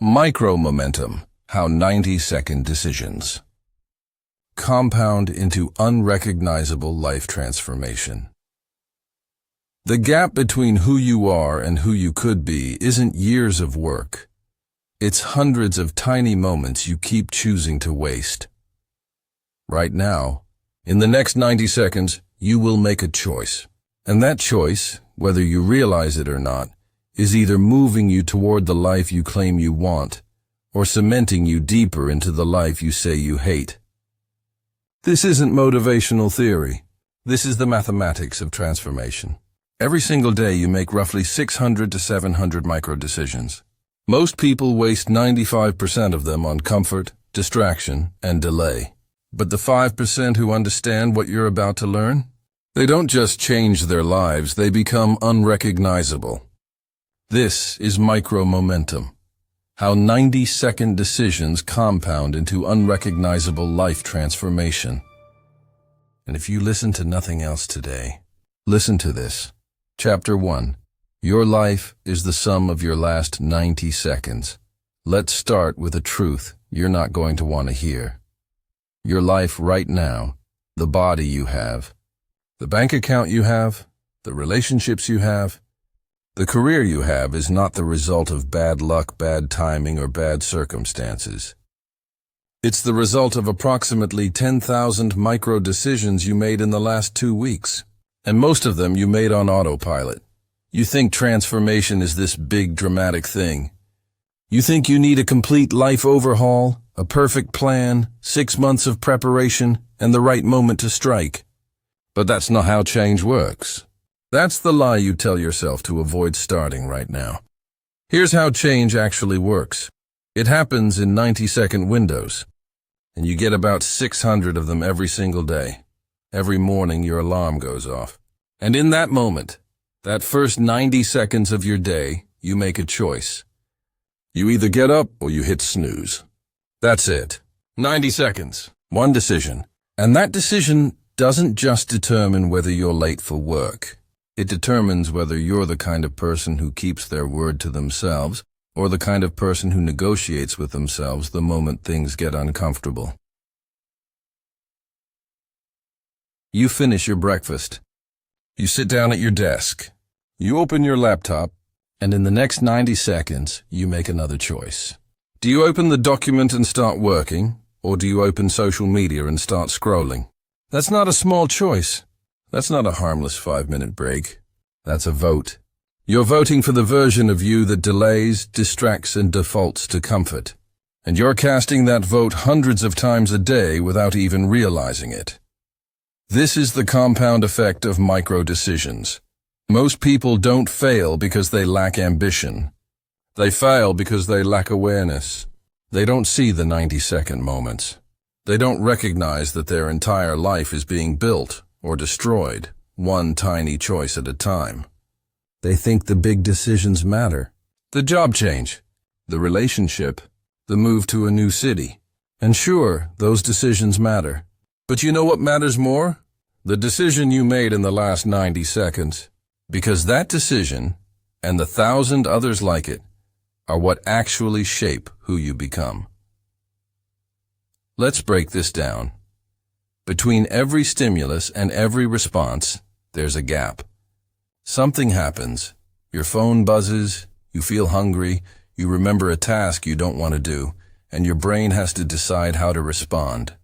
Micro-momentum, how 90-second decisions compound into unrecognizable life transformation. The gap between who you are and who you could be isn't years of work. It's hundreds of tiny moments you keep choosing to waste. Right now, in the next 90 seconds, you will make a choice. And that choice, whether you realize it or not, is either moving you toward the life you claim you want, or cementing you deeper into the life you say you hate. This isn't motivational theory. This is the mathematics of transformation. Every single day you make roughly 600 to 700 micro-decisions. Most people waste 95% of them on comfort, distraction, and delay. But the 5% who understand what you're about to learn, they don't just change their lives, they become unrecognizable. This is micro-momentum, how 90-second decisions compound into unrecognizable life transformation. And if you listen to nothing else today, listen to this. Chapter 1. Your life is the sum of your last 90 seconds. Let's start with a truth you're not going to want to hear. Your life right now, the body you have, the bank account you have, the relationships you have, the career you have is not the result of bad luck, bad timing, or bad circumstances. It's the result of approximately 10,000 micro-decisions you made in the last 2 weeks. And most of them you made on autopilot. You think transformation is this big dramatic thing. You think you need a complete life overhaul, a perfect plan, 6 months of preparation, and the right moment to strike. But that's not how change works. That's the lie you tell yourself to avoid starting right now. Here's how change actually works. It happens in 90-second windows, and you get about 600 of them every single day. Every morning your alarm goes off. And in that moment, that first 90 seconds of your day, you make a choice. You either get up or you hit snooze. That's it. 90 seconds. One decision. And that decision doesn't just determine whether you're late for work. It determines whether you're the kind of person who keeps their word to themselves or the kind of person who negotiates with themselves the moment things get uncomfortable. You finish your breakfast. You sit down at your desk. You open your laptop, and in the next 90 seconds, you make another choice. Do you open the document and start working, or do you open social media and start scrolling? That's not a small choice. That's not a harmless 5-minute break. That's a vote. You're voting for the version of you that delays, distracts, and defaults to comfort. And you're casting that vote hundreds of times a day without even realizing it. This is the compound effect of micro-decisions. Most people don't fail because they lack ambition. They fail because they lack awareness. They don't see the 90-second moments. They don't recognize that their entire life is being built or destroyed, one tiny choice at a time. They think the big decisions matter. The job change, the relationship, the move to a new city. And sure, those decisions matter. But you know what matters more? The decision you made in the last 90 seconds. Because that decision, and the 1,000 others like it, are what actually shape who you become. Let's break this down. Between every stimulus and every response, there's a gap. Something happens. Your phone buzzes, you feel hungry, you remember a task you don't want to do, and your brain has to decide how to respond.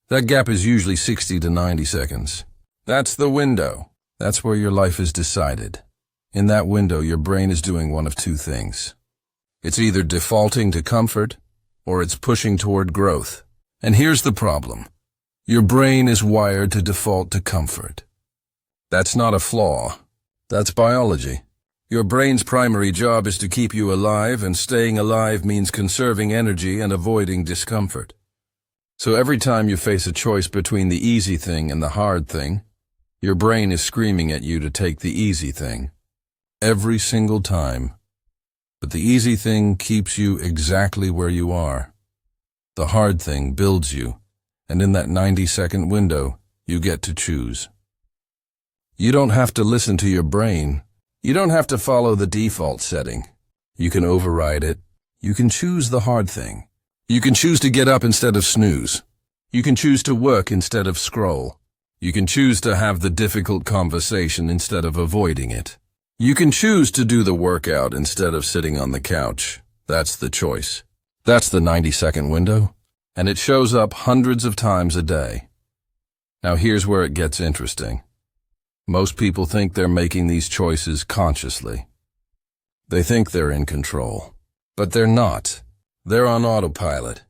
That gap is usually 60 to 90 seconds. That's the window. That's where your life is decided. In that window, your brain is doing one of two things. It's either defaulting to comfort, or it's pushing toward growth. And here's the problem. Your brain is wired to default to comfort. That's not a flaw. That's biology. Your brain's primary job is to keep you alive, and staying alive means conserving energy and avoiding discomfort. So every time you face a choice between the easy thing and the hard thing, your brain is screaming at you to take the easy thing. Every single time. But the easy thing keeps you exactly where you are. The hard thing builds you, and in that 90-second window, you get to choose. You don't have to listen to your brain. You don't have to follow the default setting. You can override it. You can choose the hard thing. You can choose to get up instead of snooze. You can choose to work instead of scroll. You can choose to have the difficult conversation instead of avoiding it. You can choose to do the workout instead of sitting on the couch. That's the choice. That's the 90-second window, and it shows up hundreds of times a day. Now here's where it gets interesting. Most people think they're making these choices consciously. They think they're in control, but they're not. They're on autopilot.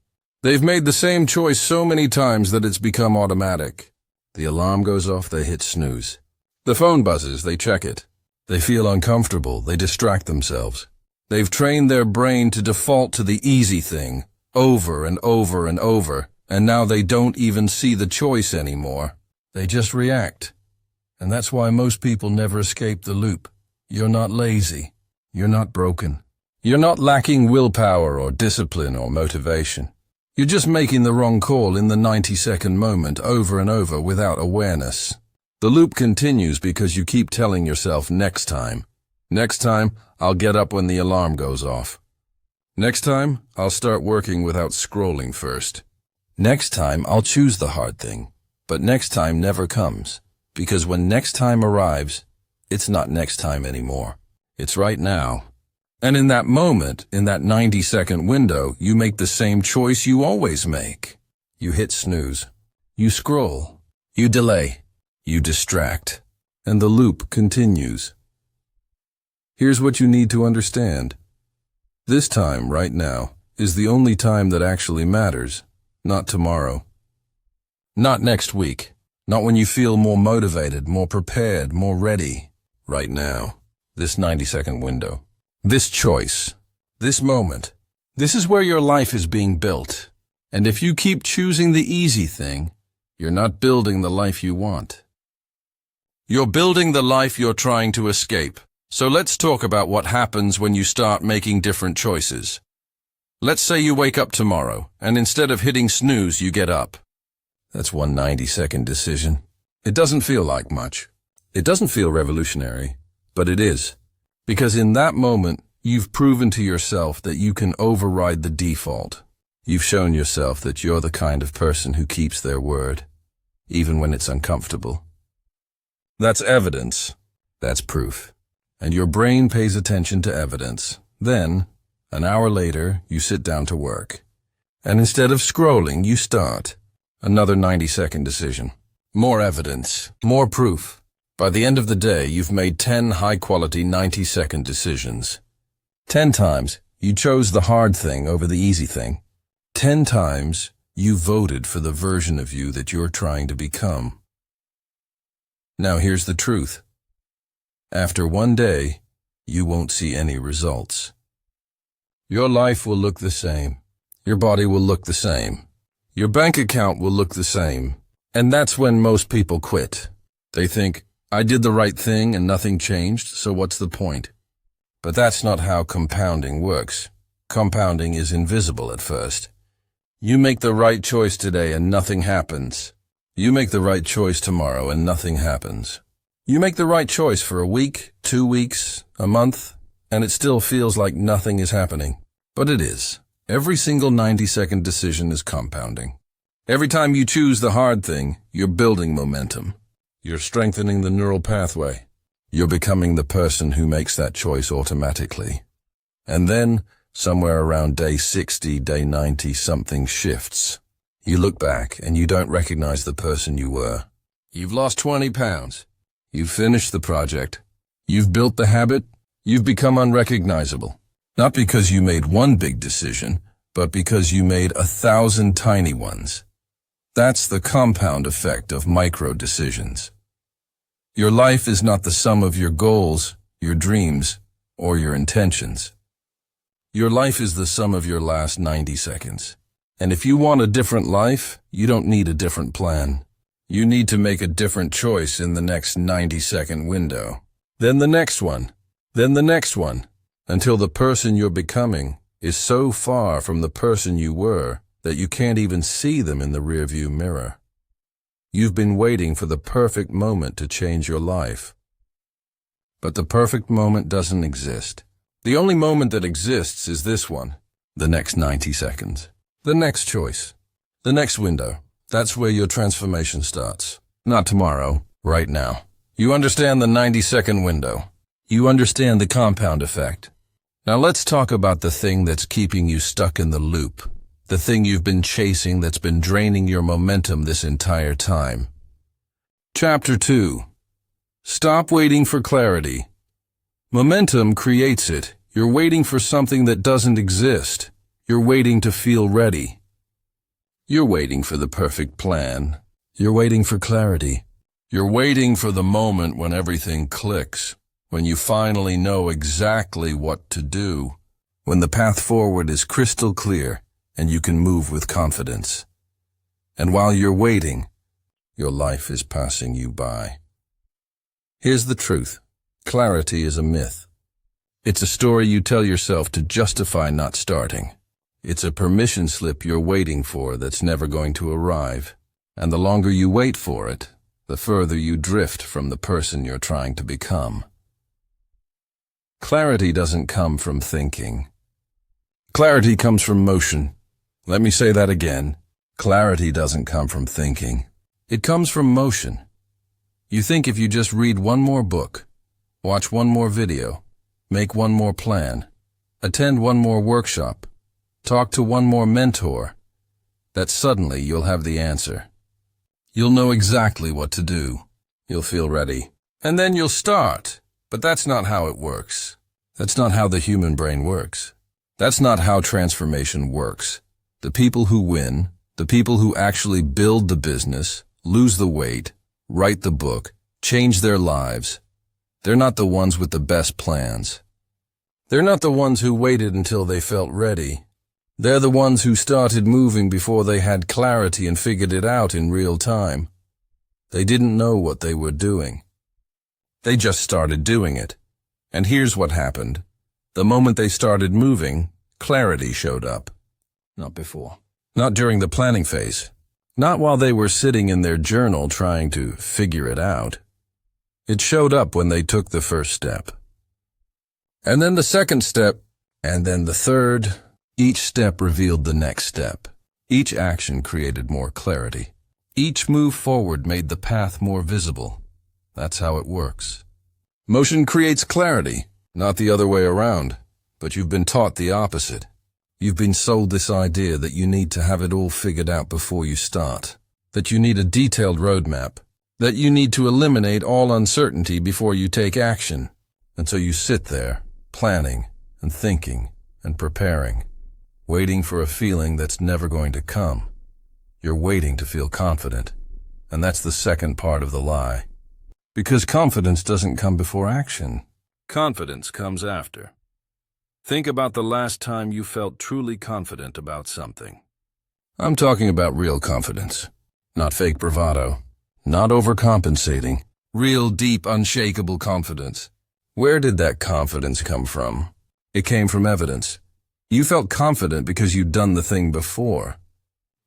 They've made the same choice so many times that it's become automatic. The alarm goes off, they hit snooze. The phone buzzes, they check it. They feel uncomfortable, they distract themselves. They've trained their brain to default to the easy thing, over and over and over, and now they don't even see the choice anymore. They just react. And that's why most people never escape the loop. You're not lazy. You're not broken. You're not lacking willpower or discipline or motivation. You're just making the wrong call in the 90-second moment over and over without awareness. The loop continues because you keep telling yourself next time. Next time, I'll get up when the alarm goes off. Next time, I'll start working without scrolling first. Next time, I'll choose the hard thing. But next time never comes. Because when next time arrives, it's not next time anymore. It's right now. And in that moment, in that 90-second window, you make the same choice you always make. You hit snooze. You scroll. You delay. You distract. And the loop continues. Here's what you need to understand. This time, right now, is the only time that actually matters, not tomorrow. Not next week. Not when you feel more motivated, more prepared, more ready. Right now. This 90-second window. This choice. This moment. This is where your life is being built. And if you keep choosing the easy thing, you're not building the life you want. You're building the life you're trying to escape. So let's talk about what happens when you start making different choices. Let's say you wake up tomorrow, and instead of hitting snooze, you get up. That's one 90-second decision. It doesn't feel like much. It doesn't feel revolutionary, but it is. Because in that moment, you've proven to yourself that you can override the default. You've shown yourself that you're the kind of person who keeps their word, even when it's uncomfortable. That's evidence. That's proof. And your brain pays attention to evidence. Then, an hour later, you sit down to work. And instead of scrolling, you start. Another 90-second decision. More evidence. More proof. By the end of the day, you've made 10 high-quality 90-second decisions. 10 times, you chose the hard thing over the easy thing. 10 times, you voted for the version of you that you're trying to become. Now here's the truth. After one day, you won't see any results. Your life will look the same. Your body will look the same. Your bank account will look the same. And that's when most people quit. They think, I did the right thing and nothing changed, so what's the point? But that's not how compounding works. Compounding is invisible at first. You make the right choice today and nothing happens. You make the right choice tomorrow and nothing happens. You make the right choice for a week, 2 weeks, a month, and it still feels like nothing is happening. But it is. Every single 90-second decision is compounding. Every time you choose the hard thing, you're building momentum. You're strengthening the neural pathway. You're becoming the person who makes that choice automatically. And then, somewhere around day 60, day 90, something shifts. You look back and you don't recognize the person you were. You've lost 20 pounds. You've finished the project. You've built the habit. You've become unrecognizable. Not because you made one big decision, but because you made 1,000 tiny ones. That's the compound effect of micro-decisions. Your life is not the sum of your goals, your dreams, or your intentions. Your life is the sum of your last 90 seconds. And if you want a different life, you don't need a different plan. You need to make a different choice in the next 90-second window. Then the next one. Then the next one. Until the person you're becoming is so far from the person you were that you can't even see them in the rearview mirror. You've been waiting for the perfect moment to change your life. But the perfect moment doesn't exist. The only moment that exists is this one. the next 90 seconds, the next choice, the next window. That's where your transformation starts. Not tomorrow, right now. You understand the 90-second window. You understand the compound effect. Now let's talk about the thing that's keeping you stuck in the loop. The thing you've been chasing that's been draining your momentum this entire time. Chapter 2. Stop waiting for clarity. Momentum creates it. You're waiting for something that doesn't exist. You're waiting to feel ready. You're waiting for the perfect plan. You're waiting for clarity. You're waiting for the moment when everything clicks, when you finally know exactly what to do, when the path forward is crystal clear and you can move with confidence. And while you're waiting, your life is passing you by. Here's the truth. Clarity is a myth. It's a story you tell yourself to justify not starting. It's a permission slip you're waiting for that's never going to arrive. And the longer you wait for it, the further you drift from the person you're trying to become. Clarity doesn't come from thinking. Clarity comes from motion. Let me say that again. Clarity doesn't come from thinking. It comes from motion. You think if you just read one more book, watch one more video, make one more plan, attend one more workshop, talk to one more mentor, that suddenly you'll have the answer. You'll know exactly what to do. You'll feel ready. And then you'll start. But that's not how it works. That's not how the human brain works. That's not how transformation works. The people who win, the people who actually build the business, lose the weight, write the book, change their lives, they're not the ones with the best plans. They're not the ones who waited until they felt ready. They're the ones who started moving before they had clarity and figured it out in real time. They didn't know what they were doing. They just started doing it. And here's what happened. The moment they started moving, clarity showed up. Not before. Not during the planning phase. Not while they were sitting in their journal trying to figure it out. It showed up when they took the first step. And then the second step, and then the third. Each step revealed the next step. Each action created more clarity. Each move forward made the path more visible. That's how it works. Motion creates clarity, not the other way around. But you've been taught the opposite. You've been sold this idea that you need to have it all figured out before you start. That you need a detailed roadmap. That you need to eliminate all uncertainty before you take action. And so you sit there, planning and thinking and preparing. Waiting for a feeling that's never going to come. You're waiting to feel confident. And that's the second part of the lie. Because confidence doesn't come before action. Confidence comes after. Think about the last time you felt truly confident about something. I'm talking about real confidence. Not fake bravado. Not overcompensating. Real, deep, unshakable confidence. Where did that confidence come from? It came from evidence. You felt confident because you'd done the thing before.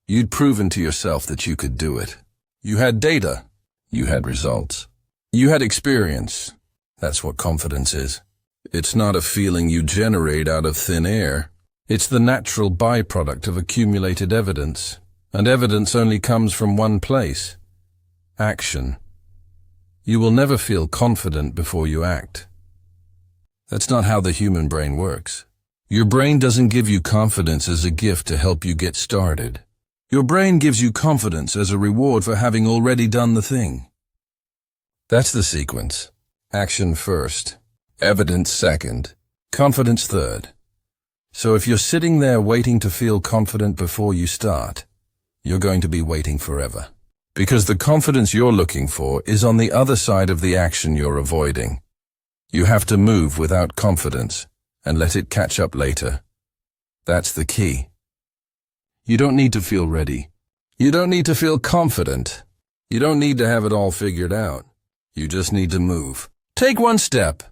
You'd proven to yourself that you could do it. You had data. You had results. You had experience. That's what confidence is. It's not a feeling you generate out of thin air. It's the natural byproduct of accumulated evidence. And evidence only comes from one place. Action. You will never feel confident before you act. That's not how the human brain works. Your brain doesn't give you confidence as a gift to help you get started. Your brain gives you confidence as a reward for having already done the thing. That's the sequence. Action first, evidence second, confidence third. So if you're sitting there waiting to feel confident before you start, you're going to be waiting forever. Because the confidence you're looking for is on the other side of the action you're avoiding. You have to move without confidence and let it catch up later. That's the key. You don't need to feel ready. You don't need to feel confident. You don't need to have it all figured out. You just need to move. Take one step.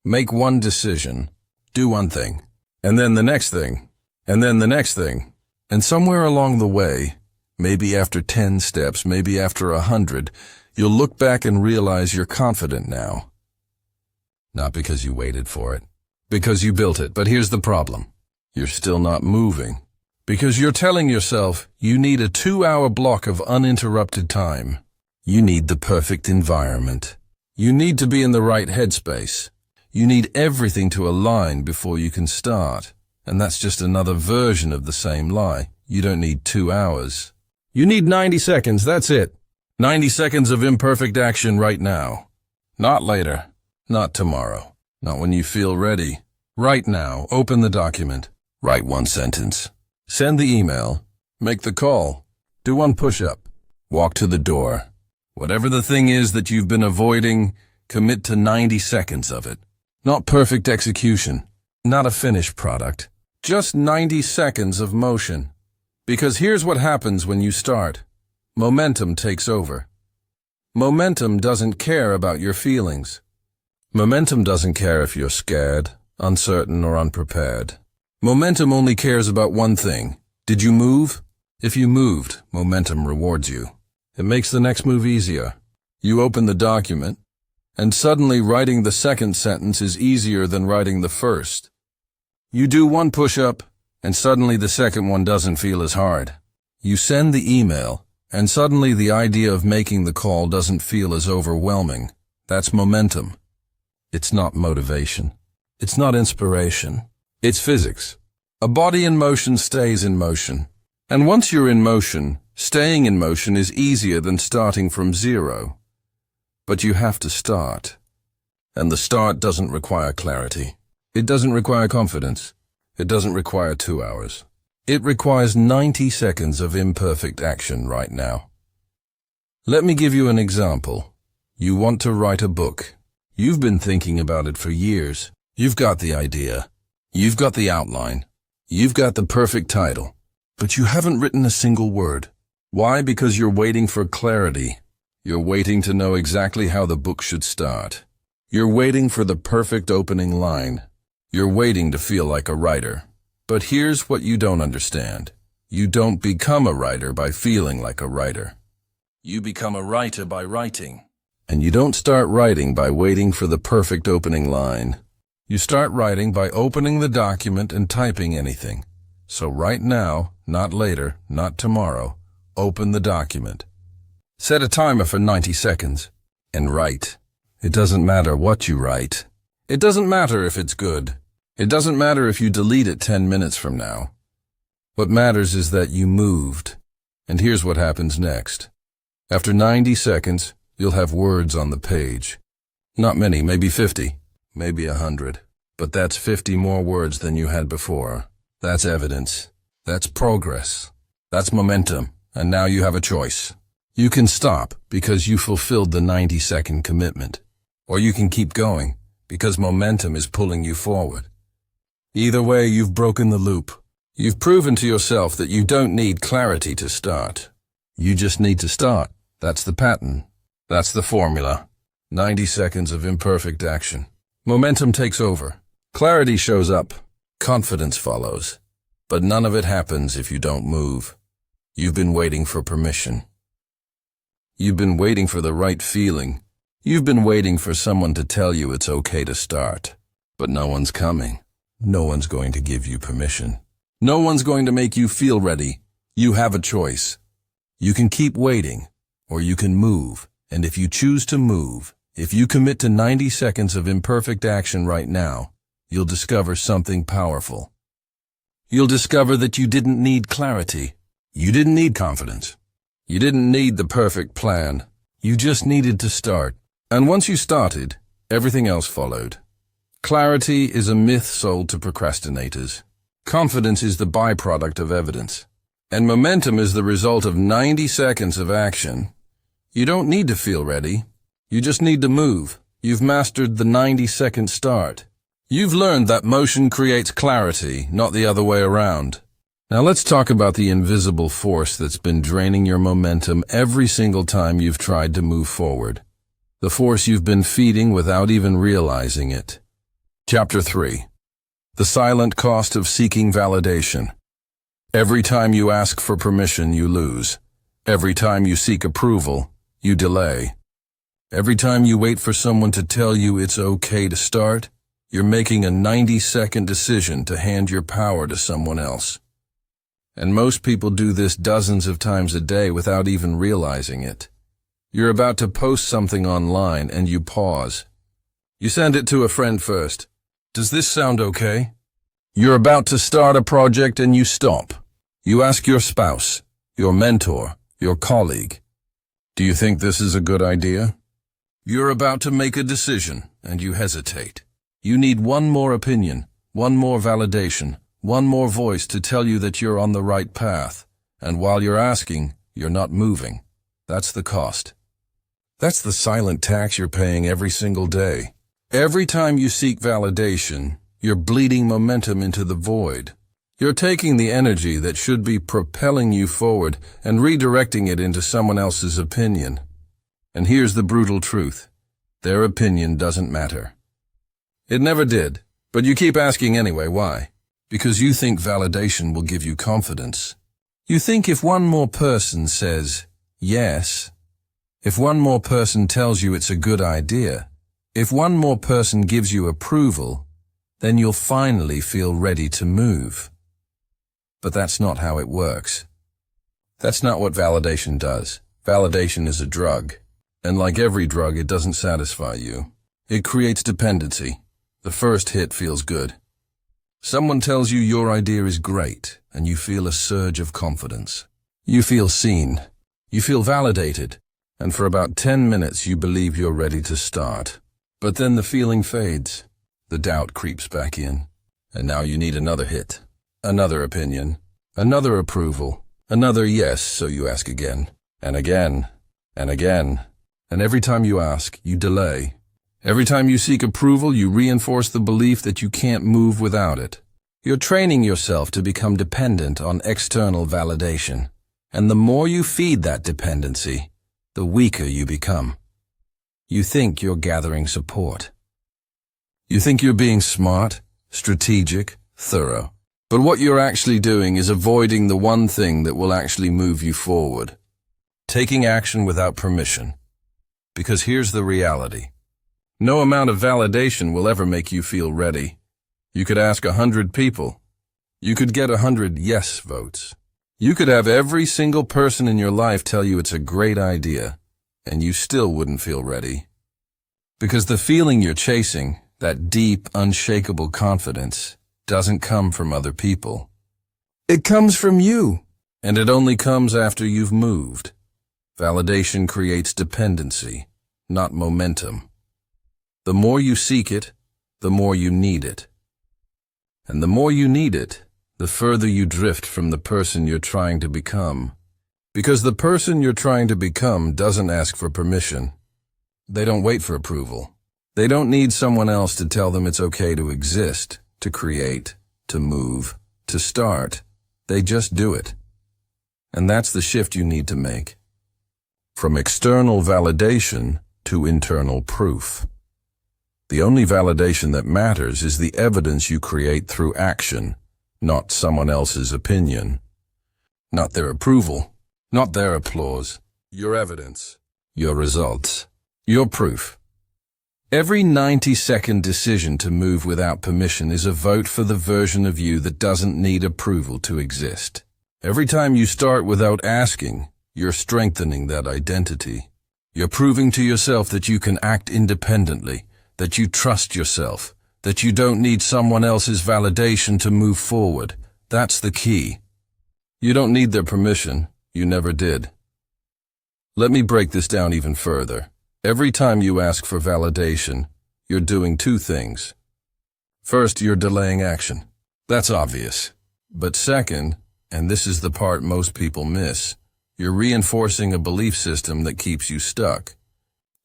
Make one decision. Do one thing. And then the next thing. And then the next thing. And somewhere along the way, maybe after 10 steps, maybe after 100, you'll look back and realize you're confident now. Not because you waited for it. Because you built it. But here's the problem. You're still not moving. Because you're telling yourself you need a 2-hour block of uninterrupted time. You need the perfect environment. You need to be in the right headspace. You need everything to align before you can start. And that's just another version of the same lie. You don't need 2 hours. You need 90 seconds, that's it. 90 seconds of imperfect action right now. Not later. Not tomorrow. Not when you feel ready. Right now, open the document. Write 1 sentence. Send the email. Make the call. Do 1 push-up. Walk to the door. Whatever the thing is that you've been avoiding, commit to 90 seconds of it. Not perfect execution. Not a finished product. Just 90 seconds of motion. Because here's what happens when you start. Momentum takes over. Momentum doesn't care about your feelings. Momentum doesn't care if you're scared, uncertain, or unprepared. Momentum only cares about one thing. Did you move? If you moved, momentum rewards you. It makes the next move easier. You open the document, and suddenly writing the second sentence is easier than writing the first. You do 1 push-up, and suddenly the second one doesn't feel as hard. You send the email, and suddenly the idea of making the call doesn't feel as overwhelming. That's momentum. It's not motivation. It's not inspiration. It's physics. A body in motion stays in motion. And once you're in motion, staying in motion is easier than starting from zero. But you have to start. And the start doesn't require clarity. It doesn't require confidence. It doesn't require 2 hours. It requires 90 seconds of imperfect action right now. Let me give you an example. You want to write a book. You've been thinking about it for years. You've got the idea. You've got the outline. You've got the perfect title. But you haven't written a single word. Why? Because you're waiting for clarity. You're waiting to know exactly how the book should start. You're waiting for the perfect opening line. You're waiting to feel like a writer. But here's what you don't understand. You don't become a writer by feeling like a writer. You become a writer by writing. And you don't start writing by waiting for the perfect opening line. You start writing by opening the document and typing anything. So right now, not later, not tomorrow, open the document. Set a timer for 90 seconds and write. It doesn't matter what you write. It doesn't matter if it's good. It doesn't matter if you delete it 10 minutes from now. What matters is that you moved. And here's what happens next. After 90 seconds, you'll have words on the page. Not many, maybe 50. Maybe 100, but that's 50 more words than you had before. That's evidence. That's progress. That's momentum. And now you have a choice. You can stop because you fulfilled the 90-second commitment. Or you can keep going because momentum is pulling you forward. Either way, you've broken the loop. You've proven to yourself that you don't need clarity to start. You just need to start. That's the pattern. That's the formula. 90 seconds of imperfect action. Momentum takes over. Clarity shows up. Confidence follows. But none of it happens if you don't move. You've been waiting for permission. You've been waiting for the right feeling. You've been waiting for someone to tell you it's okay to start. But no one's coming. No one's going to give you permission. No one's going to make you feel ready. You have a choice. You can keep waiting, or you can move. And if you choose to move, if you commit to 90 seconds of imperfect action right now, you'll discover something powerful. You'll discover that you didn't need clarity. You didn't need confidence. You didn't need the perfect plan. You just needed to start. And once you started, everything else followed. Clarity is a myth sold to procrastinators. Confidence is the byproduct of evidence. And momentum is the result of 90 seconds of action. You don't need to feel ready. You just need to move. You've mastered the 90-second start. You've learned that motion creates clarity, not the other way around. Now let's talk about the invisible force that's been draining your momentum every single time you've tried to move forward. The force you've been feeding without even realizing it. Chapter 3. The silent cost of seeking validation. Every time you ask for permission, you lose. Every time you seek approval, you delay. Every time you wait for someone to tell you it's okay to start, You're making a 90-second decision to hand your power to someone else. And most people do this dozens of times a day without even realizing it. You're about to post something online and you pause. You send it to a friend first. Does this sound okay? You're about to start a project and you stop. You ask your spouse, your mentor, your colleague, do you think this is a good idea? You're about to make a decision and you hesitate. You need one more opinion, one more validation, one more voice to tell you that you're on the right path. And while you're asking, you're not moving. That's the cost. That's the silent tax you're paying every single day. Every time you seek validation, you're bleeding momentum into the void. You're taking the energy that should be propelling you forward and redirecting it into someone else's opinion. And here's the brutal truth. Their opinion doesn't matter. It never did, but you keep asking anyway. Why? Because you think validation will give you confidence. You think if one more person says yes, if one more person tells you it's a good idea, if one more person gives you approval, then you'll finally feel ready to move. But that's not how it works. That's not what validation does. Validation is a drug. And like every drug, it doesn't satisfy you. It creates dependency. The first hit feels good. Someone tells you your idea is great, and you feel a surge of confidence. You feel seen. You feel validated. And for about 10 minutes, you believe you're ready to start. But then the feeling fades. The doubt creeps back in. And now you need another hit. Another opinion, another approval, another yes, so you ask again, and again, and again. And every time you ask, you delay. Every time you seek approval, you reinforce the belief that you can't move without it. You're training yourself to become dependent on external validation. And the more you feed that dependency, the weaker you become. You think you're gathering support. You think you're being smart, strategic, thorough. But what you're actually doing is avoiding the one thing that will actually move you forward. Taking action without permission. Because here's the reality. No amount of validation will ever make you feel ready. You could ask 100 people. You could get 100 yes votes. You could have every single person in your life tell you it's a great idea, and you still wouldn't feel ready. Because the feeling you're chasing, that deep, unshakable confidence, doesn't come from other people. It comes from you, and it only comes after you've moved. Validation creates dependency, not momentum. The more you seek it, the more you need it. And the more you need it, the further you drift from the person you're trying to become. Because the person you're trying to become doesn't ask for permission. They don't wait for approval. They don't need someone else to tell them it's okay to exist, to create, to move, to start. They just do it. And that's the shift you need to make. From external validation to internal proof. The only validation that matters is the evidence you create through action, not someone else's opinion. Not their approval, not their applause. Your evidence, your results, your proof. Every 90-second decision to move without permission is a vote for the version of you that doesn't need approval to exist. Every time you start without asking, you're strengthening that identity. You're proving to yourself that you can act independently, that you trust yourself, that you don't need someone else's validation to move forward. That's the key. You don't need their permission. You never did. Let me break this down even further. Every time you ask for validation, you're doing two things. First, you're delaying action. That's obvious. But second, and this is the part most people miss, you're reinforcing a belief system that keeps you stuck.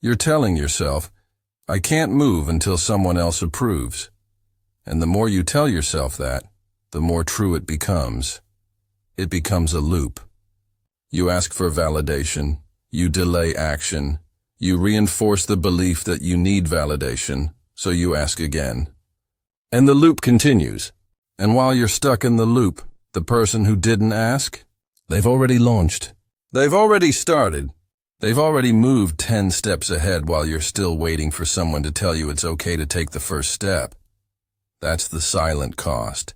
You're telling yourself, I can't move until someone else approves. And the more you tell yourself that, the more true it becomes. It becomes a loop. You ask for validation, you delay action, you reinforce the belief that you need validation, so you ask again. And the loop continues. And while you're stuck in the loop, the person who didn't ask, they've already launched. They've already started. They've already moved 10 steps ahead while you're still waiting for someone to tell you it's okay to take the first step. That's the silent cost.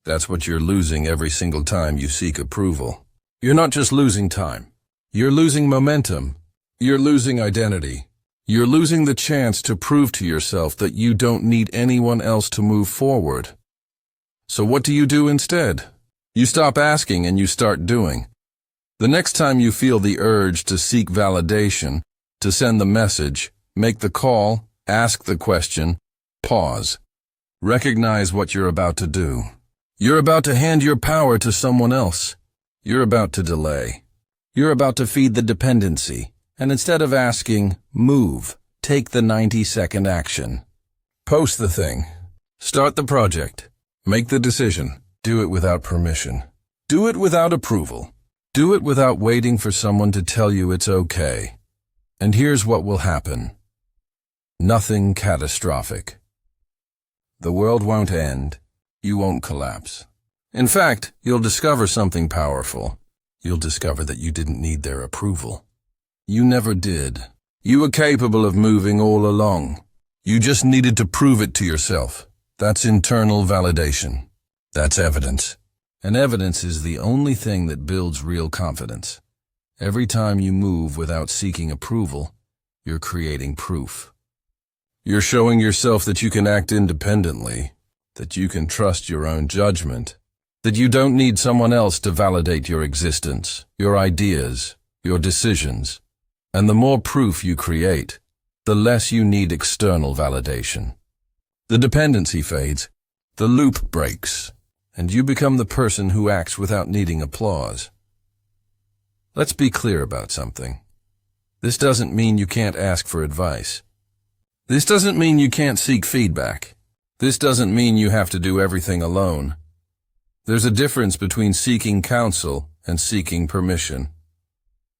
That's what you're losing every single time you seek approval. You're not just losing time. You're losing momentum. You're losing identity. You're losing the chance to prove to yourself that you don't need anyone else to move forward. So what do you do instead? You stop asking and you start doing. The next time you feel the urge to seek validation, to send the message, make the call, ask the question, pause. Recognize what you're about to do. You're about to hand your power to someone else. You're about to delay. You're about to feed the dependency. And instead of asking, move, take the 90-second action. Post the thing. Start the project. Make the decision. Do it without permission. Do it without approval. Do it without waiting for someone to tell you it's okay. And here's what will happen. Nothing catastrophic. The world won't end. You won't collapse. In fact, you'll discover something powerful. You'll discover that you didn't need their approval. You never did. You were capable of moving all along. You just needed to prove it to yourself. That's internal validation. That's evidence. And evidence is the only thing that builds real confidence. Every time you move without seeking approval, you're creating proof. You're showing yourself that you can act independently, that you can trust your own judgment, that you don't need someone else to validate your existence, your ideas, your decisions. And the more proof you create, the less you need external validation. The dependency fades, the loop breaks, and you become the person who acts without needing applause. Let's be clear about something. This doesn't mean you can't ask for advice. This doesn't mean you can't seek feedback. This doesn't mean you have to do everything alone. There's a difference between seeking counsel and seeking permission.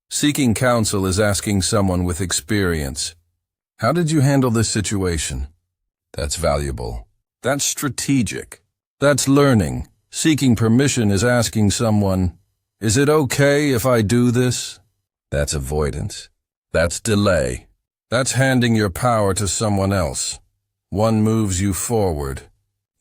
Seeking counsel is asking someone with experience, how did you handle this situation? That's valuable. That's strategic. That's learning. Seeking permission is asking someone, is it okay if I do this? That's avoidance. That's delay. That's handing your power to someone else. One moves you forward.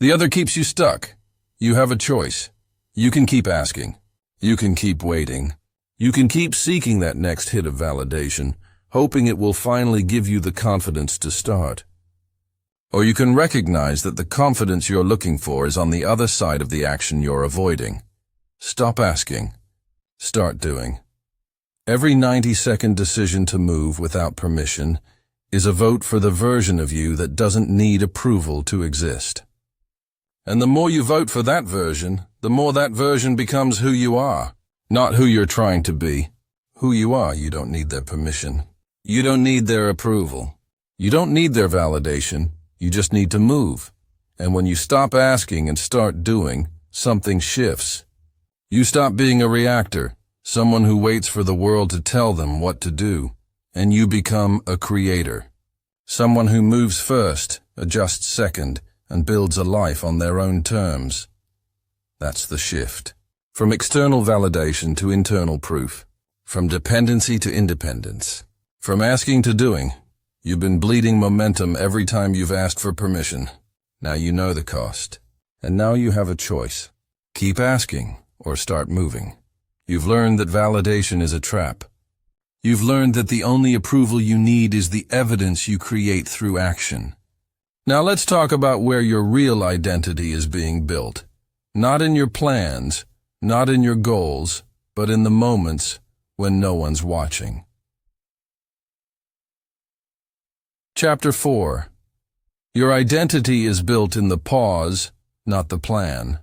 The other keeps you stuck. You have a choice. You can keep asking. You can keep waiting. You can keep seeking that next hit of validation, hoping it will finally give you the confidence to start. Or you can recognize that the confidence you're looking for is on the other side of the action you're avoiding. Stop asking. Start doing. Every 90-second decision to move without permission is a vote for the version of you that doesn't need approval to exist. And the more you vote for that version, the more that version becomes who you are. Not who you're trying to be. Who you are, you don't need their permission. You don't need their approval. You don't need their validation. You just need to move. And when you stop asking and start doing, something shifts. You stop being a reactor, someone who waits for the world to tell them what to do, and you become a creator. Someone who moves first, adjusts second, and builds a life on their own terms. That's the shift. From external validation to internal proof. From dependency to independence. From asking to doing. You've been bleeding momentum every time you've asked for permission. Now you know the cost. And now you have a choice. Keep asking or start moving. You've learned that validation is a trap. You've learned that the only approval you need is the evidence you create through action. Now let's talk about where your real identity is being built. Not in your plans, not in your goals, but in the moments when no one's watching. Chapter 4. Your identity is built in the pause, not the plan.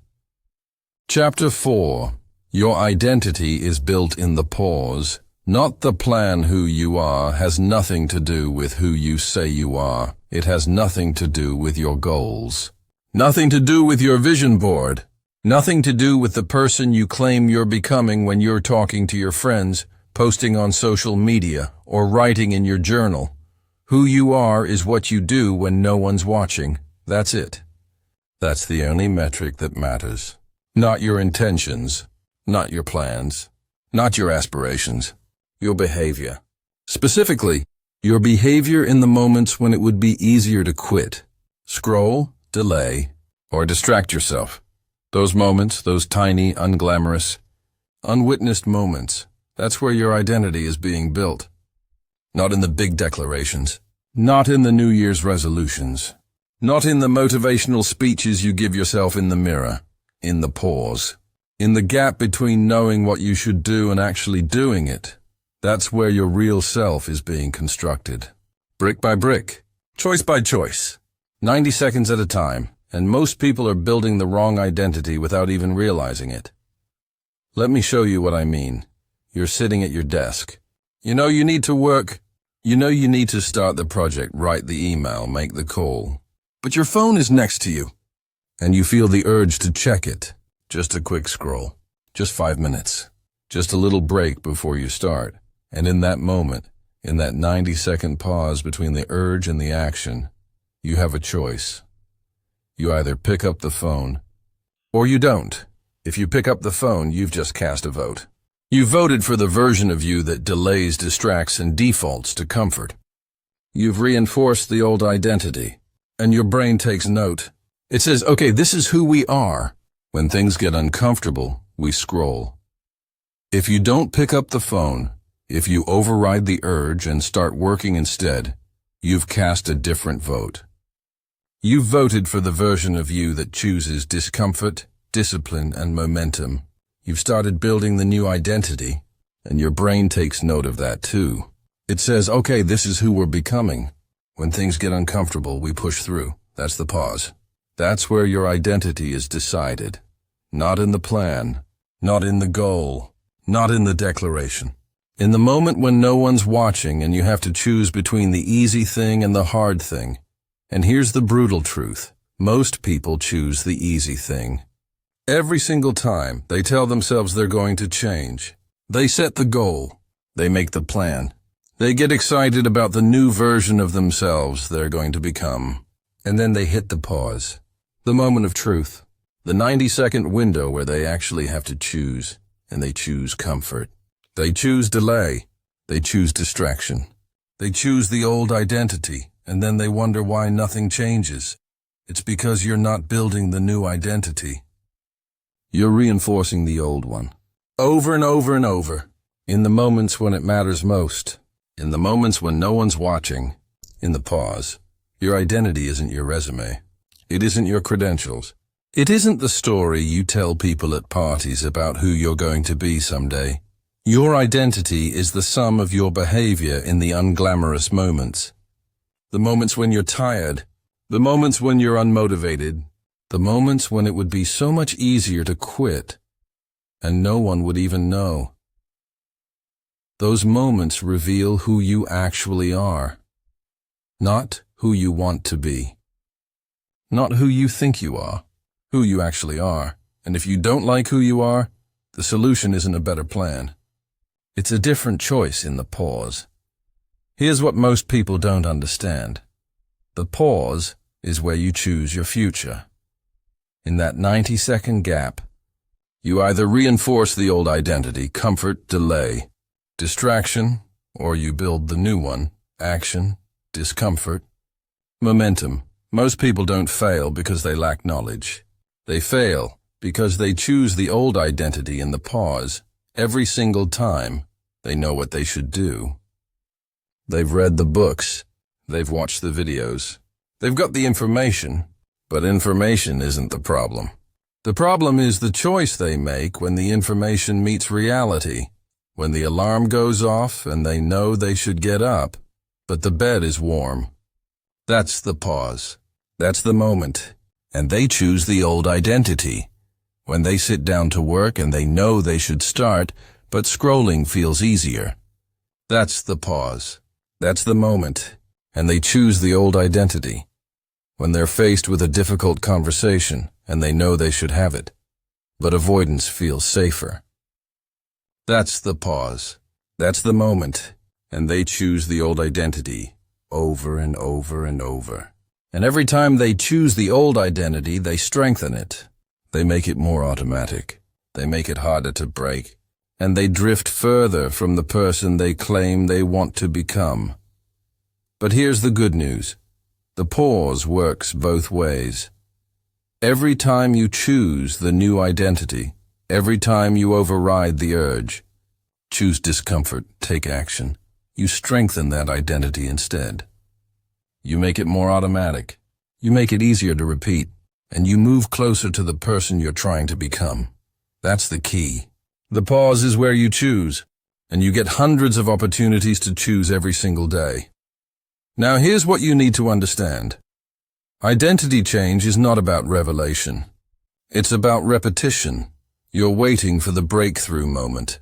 Chapter 4. Your identity is built in the pause, not the plan. Who you are has nothing to do with who you say you are. It has nothing to do with your goals. Nothing to do with your vision board. Nothing to do with the person you claim you're becoming when you're talking to your friends, posting on social media, or writing in your journal. Who you are is what you do when no one's watching. That's it. That's the only metric that matters. Not your intentions, not your plans, not your aspirations, your behavior. Specifically, your behavior in the moments when it would be easier to quit. Scroll, delay, or distract yourself. Those moments, those tiny, unglamorous, unwitnessed moments, that's where your identity is being built. Not in the big declarations, not in the New Year's resolutions, not in the motivational speeches you give yourself in the mirror, in the pause, in the gap between knowing what you should do and actually doing it. That's where your real self is being constructed. Brick by brick, choice by choice, 90 seconds at a time, and most people are building the wrong identity without even realizing it. Let me show you what I mean. You're sitting at your desk. You know you need to work. You know you need to start the project, write the email, make the call. But your phone is next to you, and you feel the urge to check it. Just a quick scroll. Just 5 minutes. Just a little break before you start. And in that moment, in that 90-second pause between the urge and the action, you have a choice. You either pick up the phone, or you don't. If you pick up the phone, you've just cast a vote. You voted for the version of you that delays, distracts, and defaults to comfort. You've reinforced the old identity, and your brain takes note. It says, okay, this is who we are. When things get uncomfortable, we scroll. If you don't pick up the phone, if you override the urge and start working instead, you've cast a different vote. You've voted for the version of you that chooses discomfort, discipline, and momentum. You've started building the new identity, and your brain takes note of that too. It says, okay, this is who we're becoming. When things get uncomfortable, we push through. That's the pause. That's where your identity is decided. Not in the plan, not in the goal, not in the declaration. In the moment when no one's watching and you have to choose between the easy thing and the hard thing. And here's the brutal truth. Most people choose the easy thing. Every single time, they tell themselves they're going to change. They set the goal. They make the plan. They get excited about the new version of themselves they're going to become. And then they hit the pause. The moment of truth. The 90-second window where they actually have to choose. And they choose comfort. They choose delay. They choose distraction. They choose the old identity, and then they wonder why nothing changes. It's because you're not building the new identity. You're reinforcing the old one. Over and over and over. In the moments when it matters most. In the moments when no one's watching. In the pause. Your identity isn't your resume. It isn't your credentials. It isn't the story you tell people at parties about who you're going to be someday. Your identity is the sum of your behavior in the unglamorous moments. The moments when you're tired, the moments when you're unmotivated, the moments when it would be so much easier to quit, and no one would even know. Those moments reveal who you actually are, not who you want to be, not who you think you are, who you actually are. And if you don't like who you are, the solution isn't a better plan. It's a different choice in the pause. Here's what most people don't understand. The pause is where you choose your future. In that 90-second gap, you either reinforce the old identity, comfort, delay, distraction, or you build the new one, action, discomfort, momentum. Most people don't fail because they lack knowledge. They fail because they choose the old identity in the pause. Every single time, they know what they should do. They've read the books. They've watched the videos. They've got the information, but information isn't the problem. The problem is the choice they make when the information meets reality, when the alarm goes off and they know they should get up, but the bed is warm. That's the pause. That's the moment. And they choose the old identity. When they sit down to work and they know they should start, but scrolling feels easier. That's the pause. That's the moment. And they choose the old identity. When they're faced with a difficult conversation and they know they should have it, but avoidance feels safer. That's the pause. That's the moment. And they choose the old identity over and over and over. And every time they choose the old identity, they strengthen it. They make it more automatic. They make it harder to break. And they drift further from the person they claim they want to become. But here's the good news. The pause works both ways. Every time you choose the new identity, every time you override the urge, choose discomfort, take action, you strengthen that identity instead. You make it more automatic. You make it easier to repeat, and you move closer to the person you're trying to become. That's the key. The pause is where you choose, and you get hundreds of opportunities to choose every single day. Now here's what you need to understand. Identity change is not about revelation. It's about repetition. You're waiting for the breakthrough moment,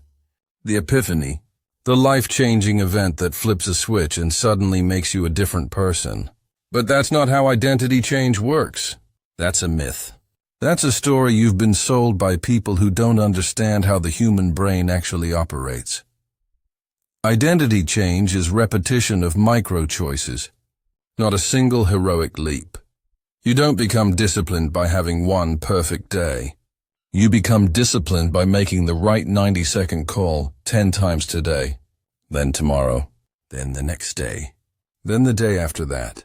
the epiphany, the life-changing event that flips a switch and suddenly makes you a different person. But that's not how identity change works. That's a myth. That's a story you've been sold by people who don't understand how the human brain actually operates. Identity change is repetition of micro-choices, not a single heroic leap. You don't become disciplined by having one perfect day. You become disciplined by making the right 90-second call 10 times today, then tomorrow, then the next day, then the day after that.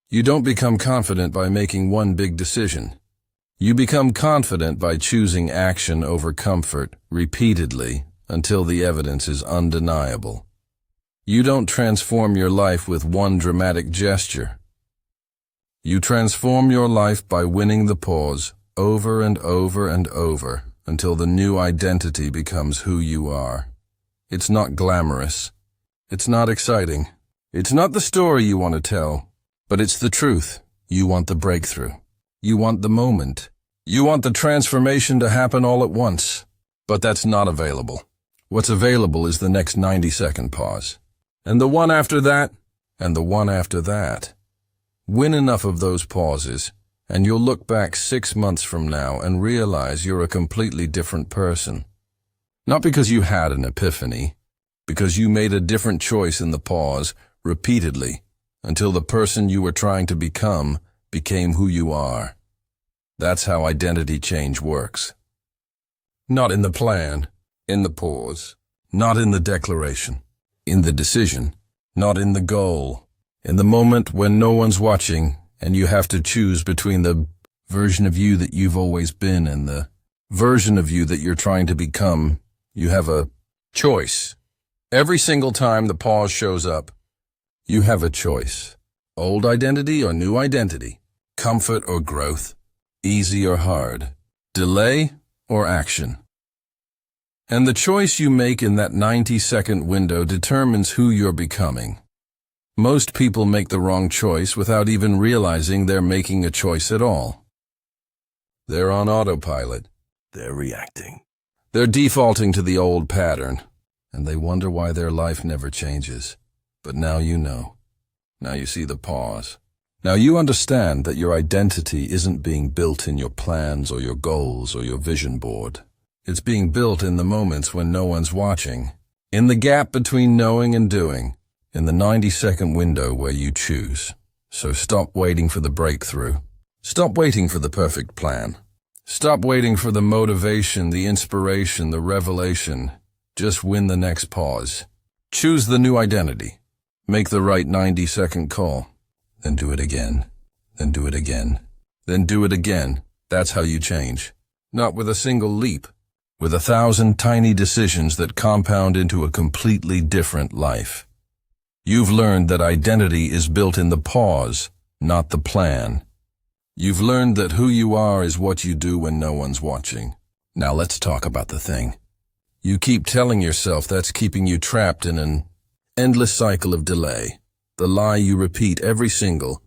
You don't become confident by making one big decision. You become confident by choosing action over comfort repeatedly until the evidence is undeniable. You don't transform your life with one dramatic gesture. You transform your life by winning the pause over and over and over until the new identity becomes who you are. It's not glamorous. It's not exciting. It's not the story you want to tell, but it's the truth. You want the breakthrough. You want the moment. You want the transformation to happen all at once. But that's not available. What's available is the next 90-second pause. And the one after that, and the one after that. Win enough of those pauses, and you'll look back 6 months from now and realize you're a completely different person. Not because you had an epiphany, because you made a different choice in the pause repeatedly until the person you were trying to become became who you are. That's how identity change works. Not in the plan, in the pause. Not in the declaration, in the decision. Not in the goal. In the moment when no one's watching and you have to choose between the version of you that you've always been and the version of you that you're trying to become, you have a choice. Every single time the pause shows up, you have a choice. Old identity or new identity, comfort or growth, easy or hard, delay or action. And the choice you make in that 90-second window determines who you're becoming. Most people make the wrong choice without even realizing they're making a choice at all. They're on autopilot. They're reacting. They're defaulting to the old pattern, and they wonder why their life never changes. But now you know. Now you see the pause. Now you understand that your identity isn't being built in your plans or your goals or your vision board. It's being built in the moments when no one's watching, in the gap between knowing and doing, in the 90-second window where you choose. So stop waiting for the breakthrough. Stop waiting for the perfect plan. Stop waiting for the motivation, the inspiration, the revelation. Just win the next pause. Choose the new identity. Make the right 90-second call. Then do it again. Then do it again. Then do it again. That's how you change. Not with a single leap. With 1,000 tiny decisions that compound into a completely different life. You've learned that identity is built in the pause, not the plan. You've learned that who you are is what you do when no one's watching. Now let's talk about the thing. You keep telling yourself that's keeping you trapped in an endless cycle of delay. The lie you repeat every single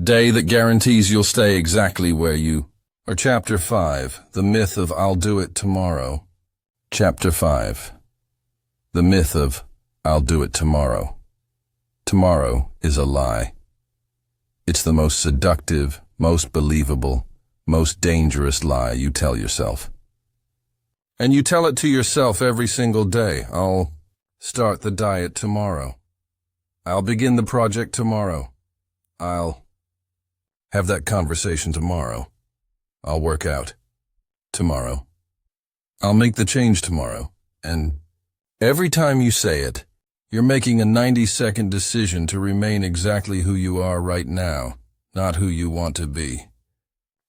day that guarantees you'll stay exactly where you are. Chapter 5, The Myth of I'll Do It Tomorrow. Chapter 5, The Myth of I'll Do It Tomorrow. Tomorrow is a lie. It's the most seductive, most believable, most dangerous lie you tell yourself. And you tell it to yourself every single day. I'll start the diet tomorrow. I'll begin the project tomorrow. I'll have that conversation tomorrow. I'll work out tomorrow. I'll make the change tomorrow. And every time you say it, you're making a 90-second decision to remain exactly who you are right now, not who you want to be.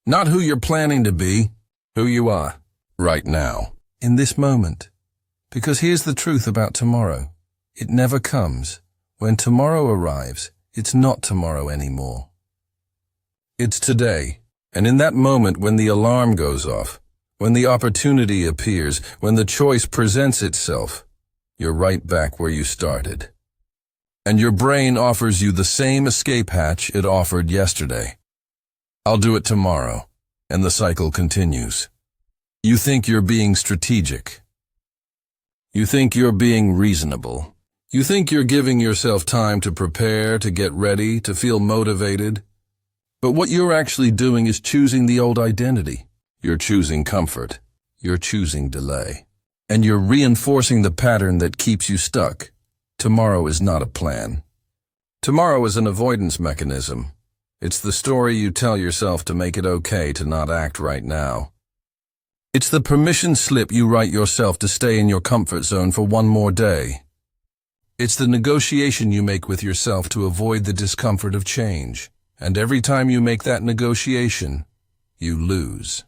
Not who you're planning to be, who you are, right now, in this moment. Because here's the truth about tomorrow. It never comes. When tomorrow arrives, it's not tomorrow anymore. It's today. And in that moment when the alarm goes off, when the opportunity appears, when the choice presents itself, you're right back where you started. And your brain offers you the same escape hatch it offered yesterday. I'll do it tomorrow, and the cycle continues. You think you're being strategic. You think you're being reasonable. You think you're giving yourself time to prepare, to get ready, to feel motivated. But what you're actually doing is choosing the old identity. You're choosing comfort. You're choosing delay. And you're reinforcing the pattern that keeps you stuck. Tomorrow is not a plan. Tomorrow is an avoidance mechanism. It's the story you tell yourself to make it okay to not act right now. It's the permission slip you write yourself to stay in your comfort zone for one more day. It's the negotiation you make with yourself to avoid the discomfort of change. And every time you make that negotiation, you lose.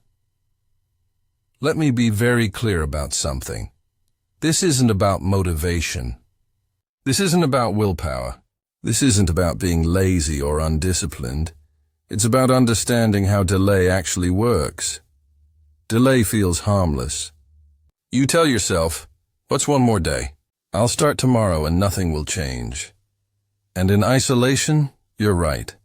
Let me be very clear about something. This isn't about motivation. This isn't about willpower. This isn't about being lazy or undisciplined. It's about understanding how delay actually works. Delay feels harmless. You tell yourself, what's one more day? I'll start tomorrow and nothing will change. And in isolation, you're right.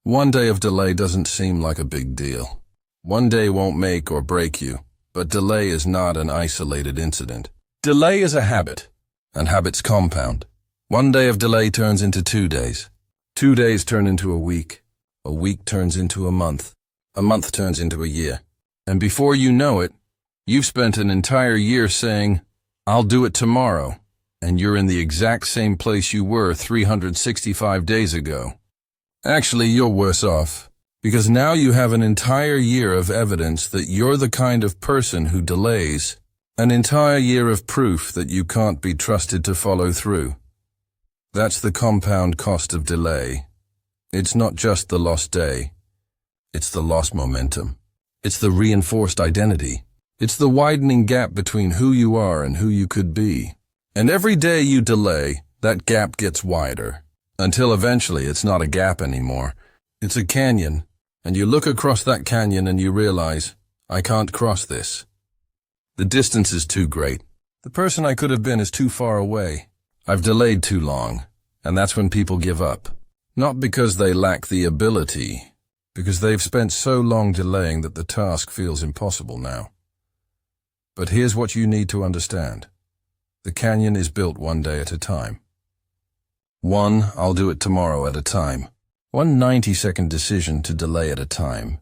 One day of delay doesn't seem like a big deal. One day won't make or break you, but delay is not an isolated incident. Delay is a habit, and habits compound. One day of delay turns into 2 days. 2 days turn into a week turns into a month turns into a year. And before you know it, you've spent an entire year saying, I'll do it tomorrow, and you're in the exact same place you were 365 days ago. Actually, you're worse off, because now you have an entire year of evidence that you're the kind of person who delays, an entire year of proof that you can't be trusted to follow through. That's the compound cost of delay. It's not just the lost day. It's the lost momentum. It's the reinforced identity. It's the widening gap between who you are and who you could be. And every day you delay, that gap gets wider, until eventually it's not a gap anymore. It's a canyon, and you look across that canyon and you realize, I can't cross this. The distance is too great. The person I could have been is too far away. I've delayed too long, and that's when people give up. Not because they lack the ability, because they've spent so long delaying that the task feels impossible now. But here's what you need to understand. The canyon is built one day at a time. One, I'll do it tomorrow at a time. One 90-second decision to delay at a time.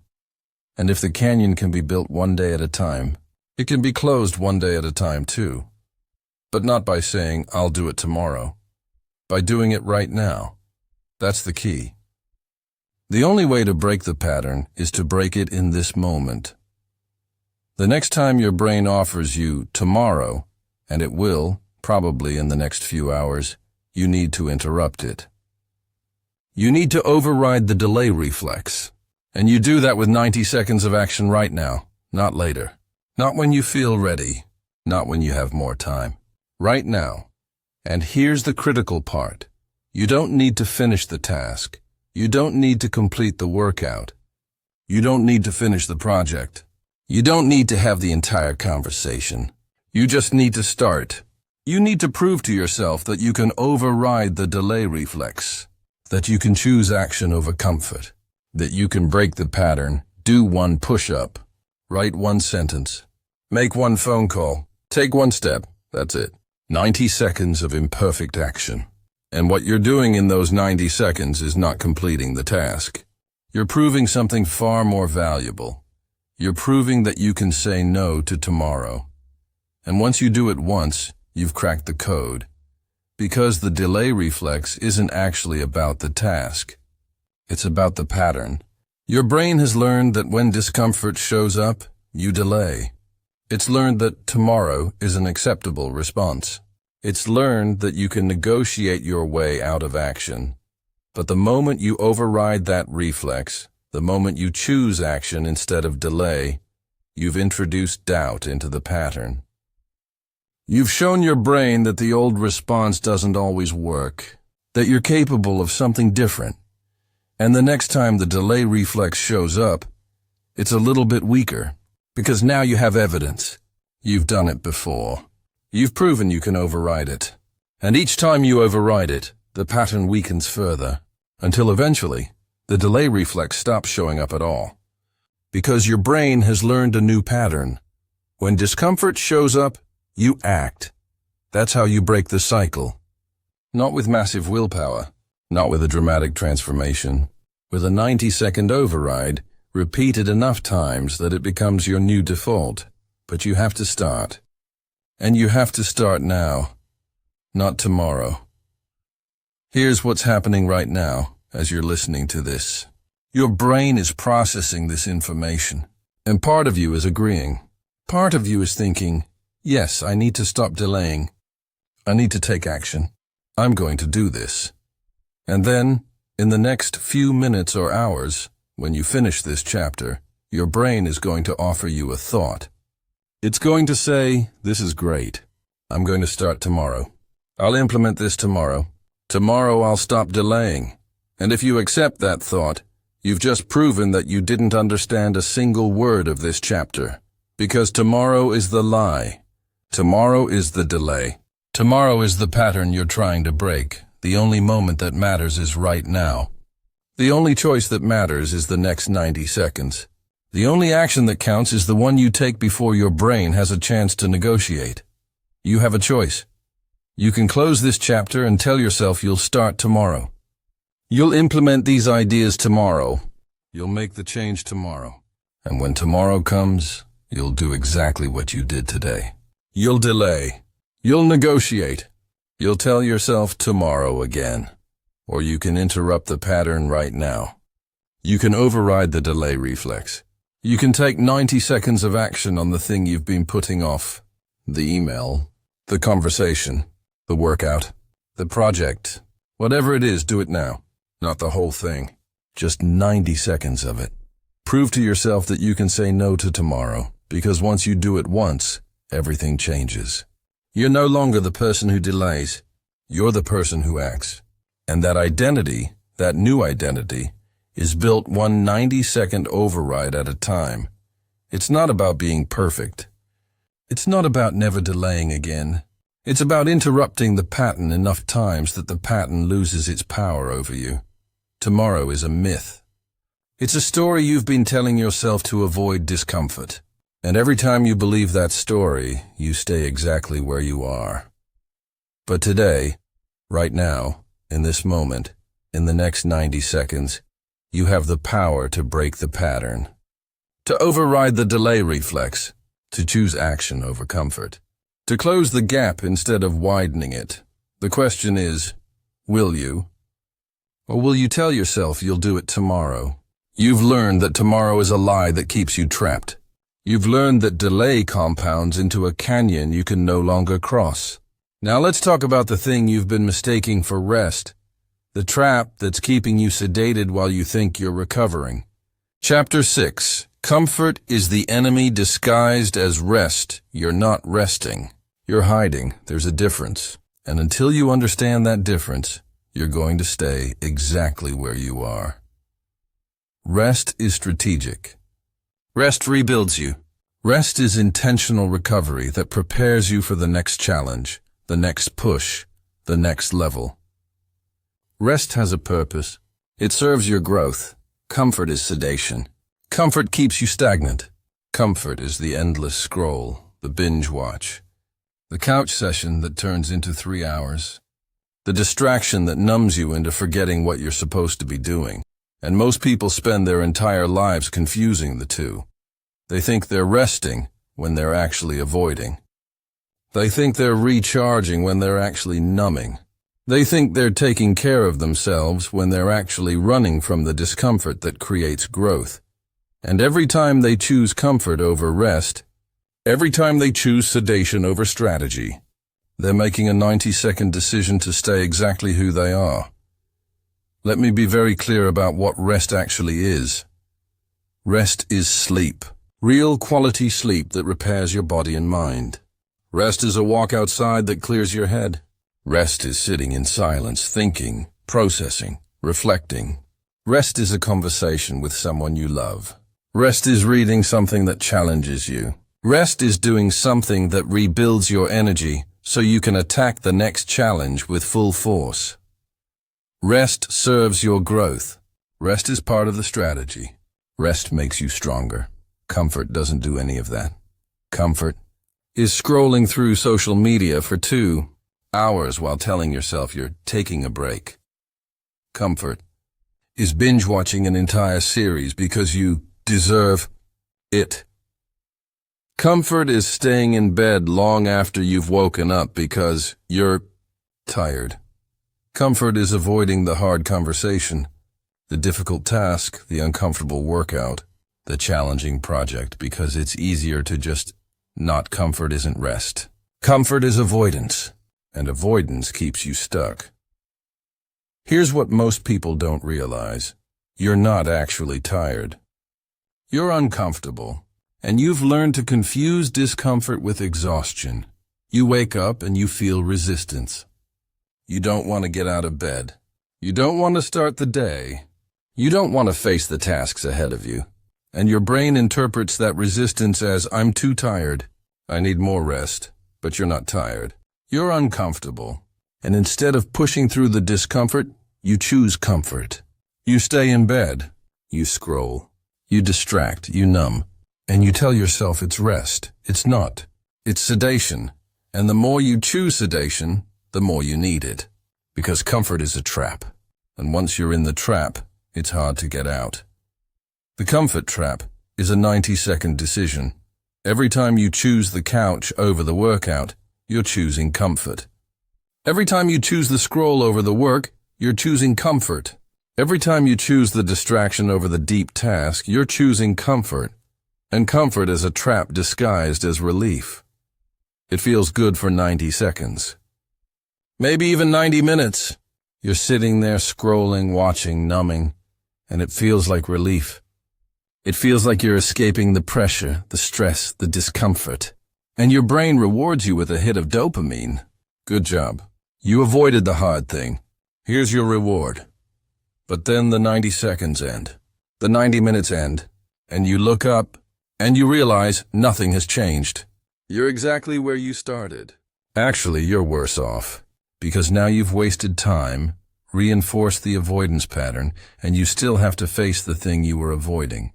And if the canyon can be built one day at a time, it can be closed one day at a time too. But not by saying, I'll do it tomorrow. By doing it right now. That's the key. The only way to break the pattern is to break it in this moment. The next time your brain offers you tomorrow, and it will, probably in the next few hours, you need to interrupt it. You need to override the delay reflex. And you do that with 90 seconds of action right now, not later. Not when you feel ready, not when you have more time. Right now. And here's the critical part. You don't need to finish the task. You don't need to complete the workout. You don't need to finish the project. You don't need to have the entire conversation. You just need to start. You need to prove to yourself that you can override the delay reflex, that you can choose action over comfort, that you can break the pattern, do one push-up, write one sentence, make one phone call, take one step. That's it. 90 seconds of imperfect action. And what you're doing in those 90 seconds is not completing the task. You're proving something far more valuable. You're proving that you can say no to tomorrow. And once you do it once, you've cracked the code. Because the delay reflex isn't actually about the task. It's about the pattern. Your brain has learned that when discomfort shows up, you delay. It's learned that tomorrow is an acceptable response. It's learned that you can negotiate your way out of action. But the moment you override that reflex, The moment you choose action instead of delay, you've introduced doubt into the pattern. You've shown your brain that the old response doesn't always work, that you're capable of something different. And the next time the delay reflex shows up, it's a little bit weaker, because now you have evidence. You've done it before. You've proven you can override it. And each time you override it, the pattern weakens further, until eventually, the delay reflex stops showing up at all. Because your brain has learned a new pattern. When discomfort shows up, you act. That's how you break the cycle. Not with massive willpower, not with a dramatic transformation, with a 90-second override, repeated enough times that it becomes your new default. But you have to start. And you have to start now, not tomorrow. Here's what's happening right now as you're listening to this. Your brain is processing this information, and part of you is agreeing. Part of you is thinking, yes, I need to stop delaying. I need to take action. I'm going to do this. And then, in the next few minutes or hours, when you finish this chapter, your brain is going to offer you a thought. It's going to say, this is great. I'm going to start tomorrow. I'll implement this tomorrow. Tomorrow I'll stop delaying. And if you accept that thought, you've just proven that you didn't understand a single word of this chapter. Because tomorrow is the lie. Tomorrow is the delay. Tomorrow is the pattern you're trying to break. The only moment that matters is right now. The only choice that matters is the next 90 seconds. The only action that counts is the one you take before your brain has a chance to negotiate. You have a choice. You can close this chapter and tell yourself you'll start tomorrow. You'll implement these ideas tomorrow. You'll make the change tomorrow. And when tomorrow comes, you'll do exactly what you did today. You'll delay. You'll negotiate. You'll tell yourself tomorrow again. Or you can interrupt the pattern right now. You can override the delay reflex. You can take 90 seconds of action on the thing you've been putting off. The email, the conversation, the workout, the project. Whatever it is, do it now. Not the whole thing. Just 90 seconds of it. Prove to yourself that you can say no to tomorrow, because once you do it once, everything changes. You're no longer the person who delays. You're the person who acts. And that identity, that new identity, is built one 90-second override at a time. It's not about being perfect. It's not about never delaying again. It's about interrupting the pattern enough times that the pattern loses its power over you. Tomorrow is a myth. It's a story you've been telling yourself to avoid discomfort. And every time you believe that story, you stay exactly where you are. But today, right now, in this moment, in the next 90 seconds, you have the power to break the pattern. To override the delay reflex. To choose action over comfort. To close the gap instead of widening it. The question is, will you? Or will you tell yourself you'll do it tomorrow? You've learned that tomorrow is a lie that keeps you trapped. You've learned that delay compounds into a canyon you can no longer cross. Now let's talk about the thing you've been mistaking for rest. The trap that's keeping you sedated while you think you're recovering. Chapter 6. Comfort is the enemy disguised as rest. You're not resting. You're hiding. There's a difference. And until you understand that difference, you're going to stay exactly where you are. Rest is strategic. Rest rebuilds you. Rest is intentional recovery that prepares you for the next challenge, the next push, the next level. Rest has a purpose. It serves your growth. Comfort is sedation. Comfort keeps you stagnant. Comfort is the endless scroll, the binge watch, the couch session that turns into 3 hours, the distraction that numbs you into forgetting what you're supposed to be doing. And most people spend their entire lives confusing the two. They think they're resting when they're actually avoiding. They think they're recharging when they're actually numbing. They think they're taking care of themselves when they're actually running from the discomfort that creates growth. And every time they choose comfort over rest, every time they choose sedation over strategy, they're making a 90-second decision to stay exactly who they are. Let me be very clear about what rest actually is. Rest is sleep. Real quality sleep that repairs your body and mind. Rest is a walk outside that clears your head. Rest is sitting in silence, thinking, processing, reflecting. Rest is a conversation with someone you love. Rest is reading something that challenges you. Rest is doing something that rebuilds your energy so you can attack the next challenge with full force. Rest serves your growth. Rest is part of the strategy. Rest makes you stronger. Comfort doesn't do any of that. Comfort is scrolling through social media for 2 hours while telling yourself you're taking a break. Comfort is binge-watching an entire series because you deserve it. Comfort is staying in bed long after you've woken up because you're tired. Comfort is avoiding the hard conversation, the difficult task, the uncomfortable workout, the challenging project because it's easier to just not. Comfort isn't rest. Comfort is avoidance, and avoidance keeps you stuck. Here's what most people don't realize. You're not actually tired. You're uncomfortable, and you've learned to confuse discomfort with exhaustion. You wake up and you feel resistance. You don't want to get out of bed. You don't want to start the day. You don't want to face the tasks ahead of you. And your brain interprets that resistance as, I'm too tired. I need more rest. But you're not tired. You're uncomfortable. And instead of pushing through the discomfort, you choose comfort. You stay in bed. You scroll. You distract. You numb. And you tell yourself it's rest. It's not. It's sedation. And the more you choose sedation, the more you need it. Because comfort is a trap. And once you're in the trap, it's hard to get out. The comfort trap is a 90-second decision. Every time you choose the couch over the workout, you're choosing comfort. Every time you choose the scroll over the work, you're choosing comfort. Every time you choose the distraction over the deep task, you're choosing comfort. And comfort is a trap disguised as relief. It feels good for 90 seconds. Maybe even 90 minutes. You're sitting there scrolling, watching, numbing, and it feels like relief. It feels like you're escaping the pressure, the stress, the discomfort. And your brain rewards you with a hit of dopamine. Good job. You avoided the hard thing. Here's your reward. But then the 90 seconds end. The 90 minutes end. And you look up, and you realize nothing has changed. You're exactly where you started. Actually, you're worse off. Because now you've wasted time, reinforced the avoidance pattern, and you still have to face the thing you were avoiding.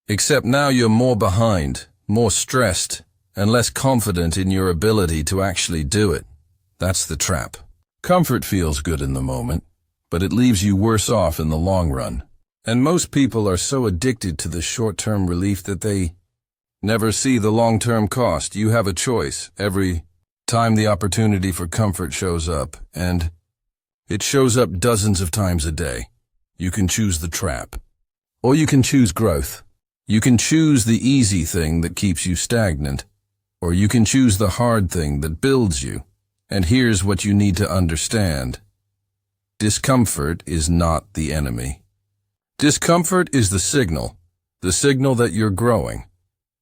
Except now you're more behind, more stressed, and less confident in your ability to actually do it. That's the trap. Comfort feels good in the moment, but it leaves you worse off in the long run. And most people are so addicted to the short-term relief that they never see the long-term cost. You have a choice every time the opportunity for comfort shows up, and it shows up dozens of times a day. You can choose the trap, or you can choose growth. You can choose the easy thing that keeps you stagnant, or you can choose the hard thing that builds you. And here's what you need to understand. Discomfort is not the enemy. Discomfort is the signal that you're growing.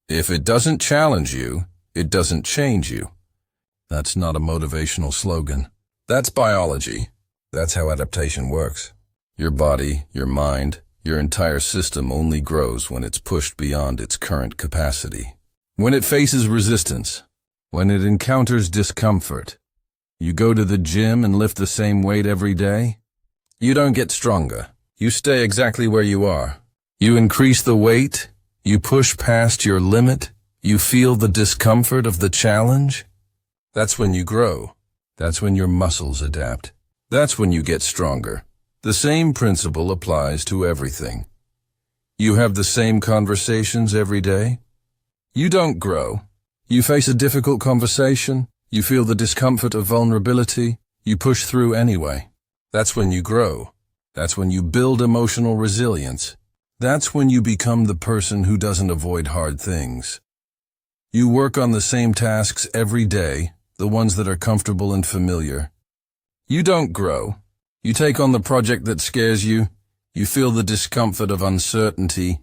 If it doesn't challenge you, it doesn't change you. That's not a motivational slogan. That's biology. That's how adaptation works. Your body, your mind, your entire system only grows when it's pushed beyond its current capacity. When it faces resistance, when it encounters discomfort. You go to the gym and lift the same weight every day? You don't get stronger. You stay exactly where you are. You increase the weight, you push past your limit, you feel the discomfort of the challenge. That's when you grow. That's when your muscles adapt. That's when you get stronger. The same principle applies to everything. You have the same conversations every day. You don't grow. You face a difficult conversation. You feel the discomfort of vulnerability. You push through anyway. That's when you grow. That's when you build emotional resilience. That's when you become the person who doesn't avoid hard things. You work on the same tasks every day, the ones that are comfortable and familiar. You don't grow. You take on the project that scares you. You feel the discomfort of uncertainty.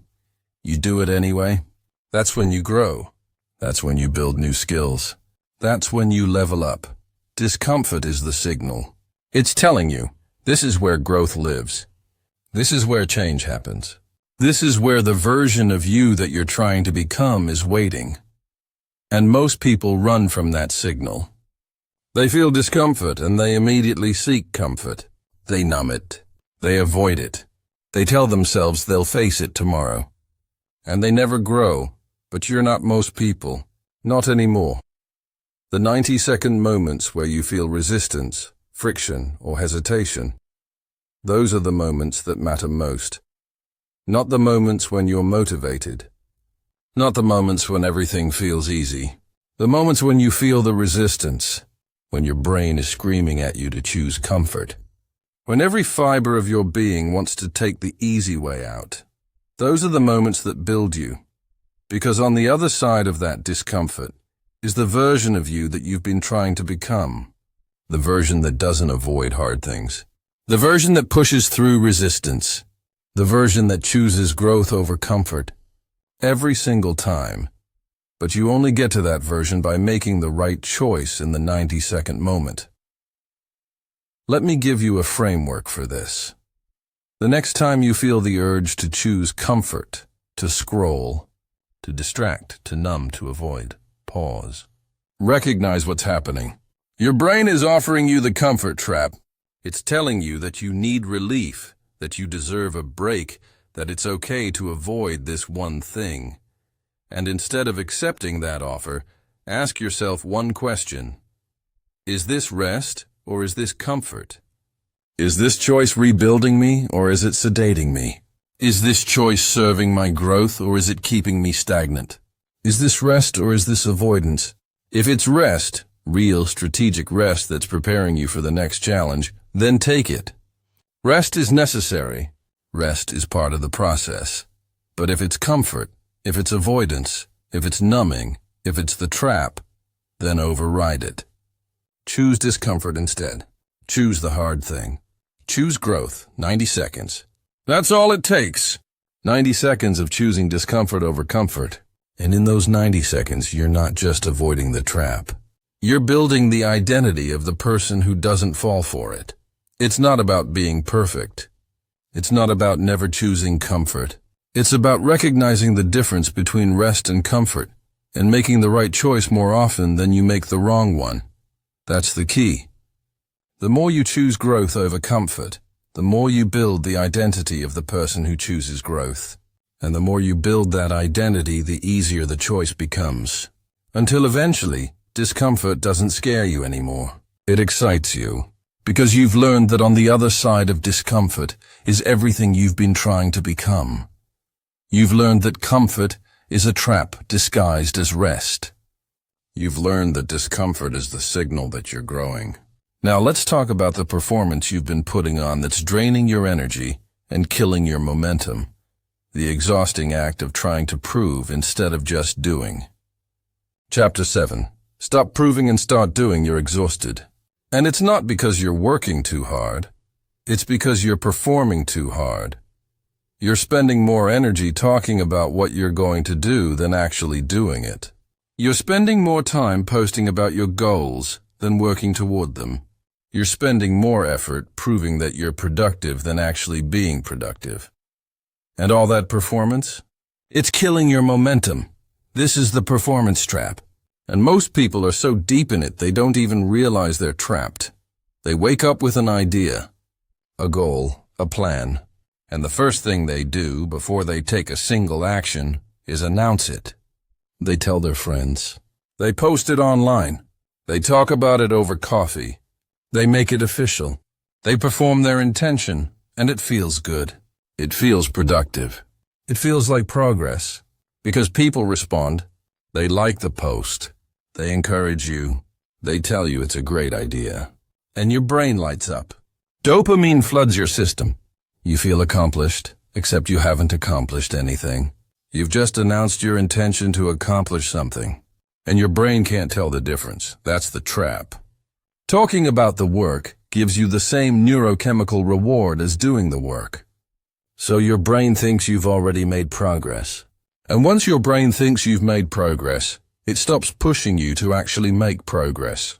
You do it anyway. That's when you grow. That's when you build new skills. That's when you level up. Discomfort is the signal. It's telling you, this is where growth lives. This is where change happens. This is where the version of you that you're trying to become is waiting. And most people run from that signal. They feel discomfort and they immediately seek comfort. They numb it. They avoid it. They tell themselves they'll face it tomorrow. And they never grow, but you're not most people. Not anymore. The 90-second moments where you feel resistance, friction, or hesitation, those are the moments that matter most. Not the moments when you're motivated. Not the moments when everything feels easy. The moments when you feel the resistance, when your brain is screaming at you to choose comfort. When every fiber of your being wants to take the easy way out. Those are the moments that build you. Because on the other side of that discomfort is the version of you that you've been trying to become. The version that doesn't avoid hard things. The version that pushes through resistance. The version that chooses growth over comfort. Every single time. But you only get to that version by making the right choice in the 90-second moment. Let me give you a framework for this. The next time you feel the urge to choose comfort, to scroll, to distract, to numb, to avoid, pause. Recognize what's happening. Your brain is offering you the comfort trap. It's telling you that you need relief, that you deserve a break, that it's okay to avoid this one thing. And instead of accepting that offer, ask yourself one question. Is this rest or is this comfort? Is this choice rebuilding me or is it sedating me? Is this choice serving my growth or is it keeping me stagnant? Is this rest or is this avoidance? If it's rest, real strategic rest that's preparing you for the next challenge, then take it. Rest is necessary. Rest is part of the process. But if it's comfort, if it's avoidance, if it's numbing, if it's the trap, then override it. Choose discomfort instead. Choose the hard thing. Choose growth, 90 seconds. That's all it takes. 90 seconds of choosing discomfort over comfort. And in those 90 seconds, you're not just avoiding the trap. You're building the identity of the person who doesn't fall for it. It's not about being perfect. It's not about never choosing comfort. It's about recognizing the difference between rest and comfort and making the right choice more often than you make the wrong one. That's the key. The more you choose growth over comfort, the more you build the identity of the person who chooses growth. And the more you build that identity, the easier the choice becomes. Until eventually, discomfort doesn't scare you anymore. It excites you. Because you've learned that on the other side of discomfort is everything you've been trying to become. You've learned that comfort is a trap disguised as rest. You've learned that discomfort is the signal that you're growing. Now let's talk about the performance you've been putting on that's draining your energy and killing your momentum. The exhausting act of trying to prove instead of just doing. Chapter 7. Stop proving and start doing. You're exhausted. And it's not because you're working too hard. It's because you're performing too hard. You're spending more energy talking about what you're going to do than actually doing it. You're spending more time posting about your goals than working toward them. You're spending more effort proving that you're productive than actually being productive. And all that performance? It's killing your momentum. This is the performance trap. And most people are so deep in it they don't even realize they're trapped. They wake up with an idea, a goal, a plan, and the first thing they do before they take a single action is announce it. They tell their friends. They post it online. They talk about it over coffee. They make it official. They perform their intention, and it feels good. It feels productive. It feels like progress. Because people respond. They like the post. They encourage you. They tell you it's a great idea. And your brain lights up. Dopamine floods your system. You feel accomplished, except you haven't accomplished anything. You've just announced your intention to accomplish something. And your brain can't tell the difference. That's the trap. Talking about the work gives you the same neurochemical reward as doing the work. So your brain thinks you've already made progress. And once your brain thinks you've made progress, it stops pushing you to actually make progress.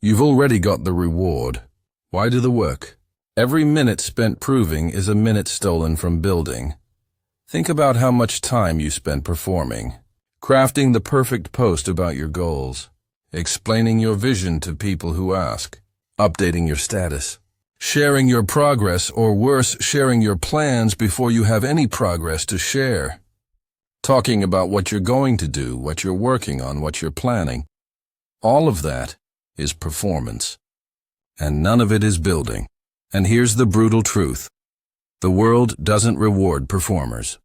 You've already got the reward. Why do the work? Every minute spent proving is a minute stolen from building. Think about how much time you spent performing, crafting the perfect post about your goals, explaining your vision to people who ask, updating your status, sharing your progress, or worse, sharing your plans before you have any progress to share. Talking about what you're going to do, what you're working on, what you're planning. All of that is performance. And none of it is building. And here's the brutal truth. The world doesn't reward performers.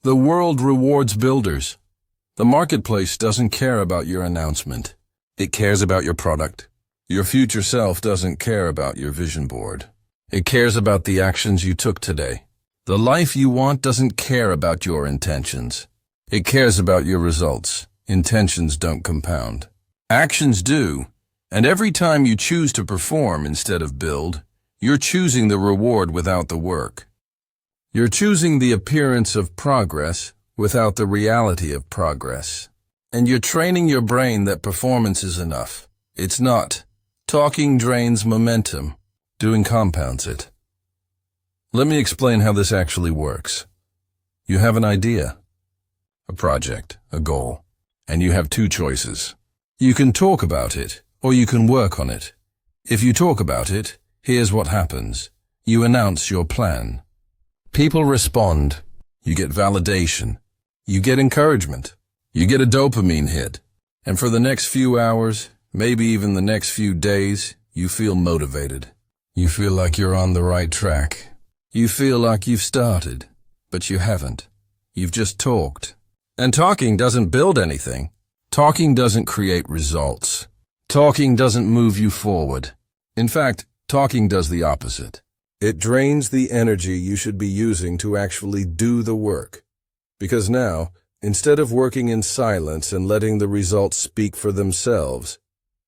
The world rewards builders. The marketplace doesn't care about your announcement. It cares about your product. Your future self doesn't care about your vision board. It cares about the actions you took today. The life you want doesn't care about your intentions. It cares about your results. Intentions don't compound. Actions do. And every time you choose to perform instead of build, you're choosing the reward without the work. You're choosing the appearance of progress without the reality of progress. And you're training your brain that performance is enough. It's not. Talking drains momentum. Doing compounds it. Let me explain how this actually works. You have an idea, a project, a goal, and you have two choices. You can talk about it, or you can work on it. If you talk about it, here's what happens. You announce your plan. People respond. You get validation. You get encouragement. You get a dopamine hit. And for the next few hours, maybe even the next few days, you feel motivated. You feel like you're on the right track. You feel like you've started, but you haven't. You've just talked. And talking doesn't build anything. Talking doesn't create results. Talking doesn't move you forward. In fact, talking does the opposite. It drains the energy you should be using to actually do the work. Because now, instead of working in silence and letting the results speak for themselves,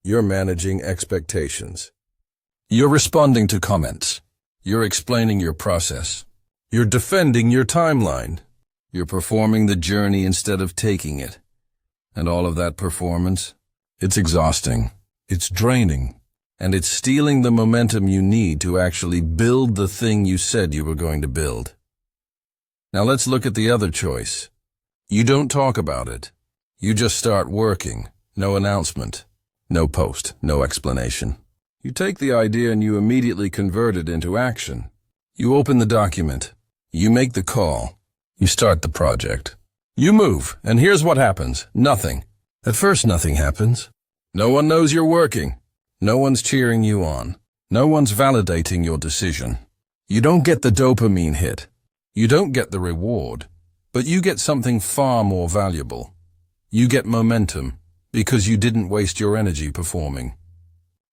you're managing expectations. You're responding to comments. You're explaining your process. You're defending your timeline. You're performing the journey instead of taking it. And all of that performance, it's exhausting. It's draining. And it's stealing the momentum you need to actually build the thing you said you were going to build. Now let's look at the other choice. You don't talk about it. You just start working. No announcement. No post. No explanation. You take the idea and you immediately convert it into action. You open the document. You make the call. You start the project. You move, and here's what happens. Nothing. At first, nothing happens. No one knows you're working. No one's cheering you on. No one's validating your decision. You don't get the dopamine hit. You don't get the reward. But you get something far more valuable. You get momentum, because you didn't waste your energy performing.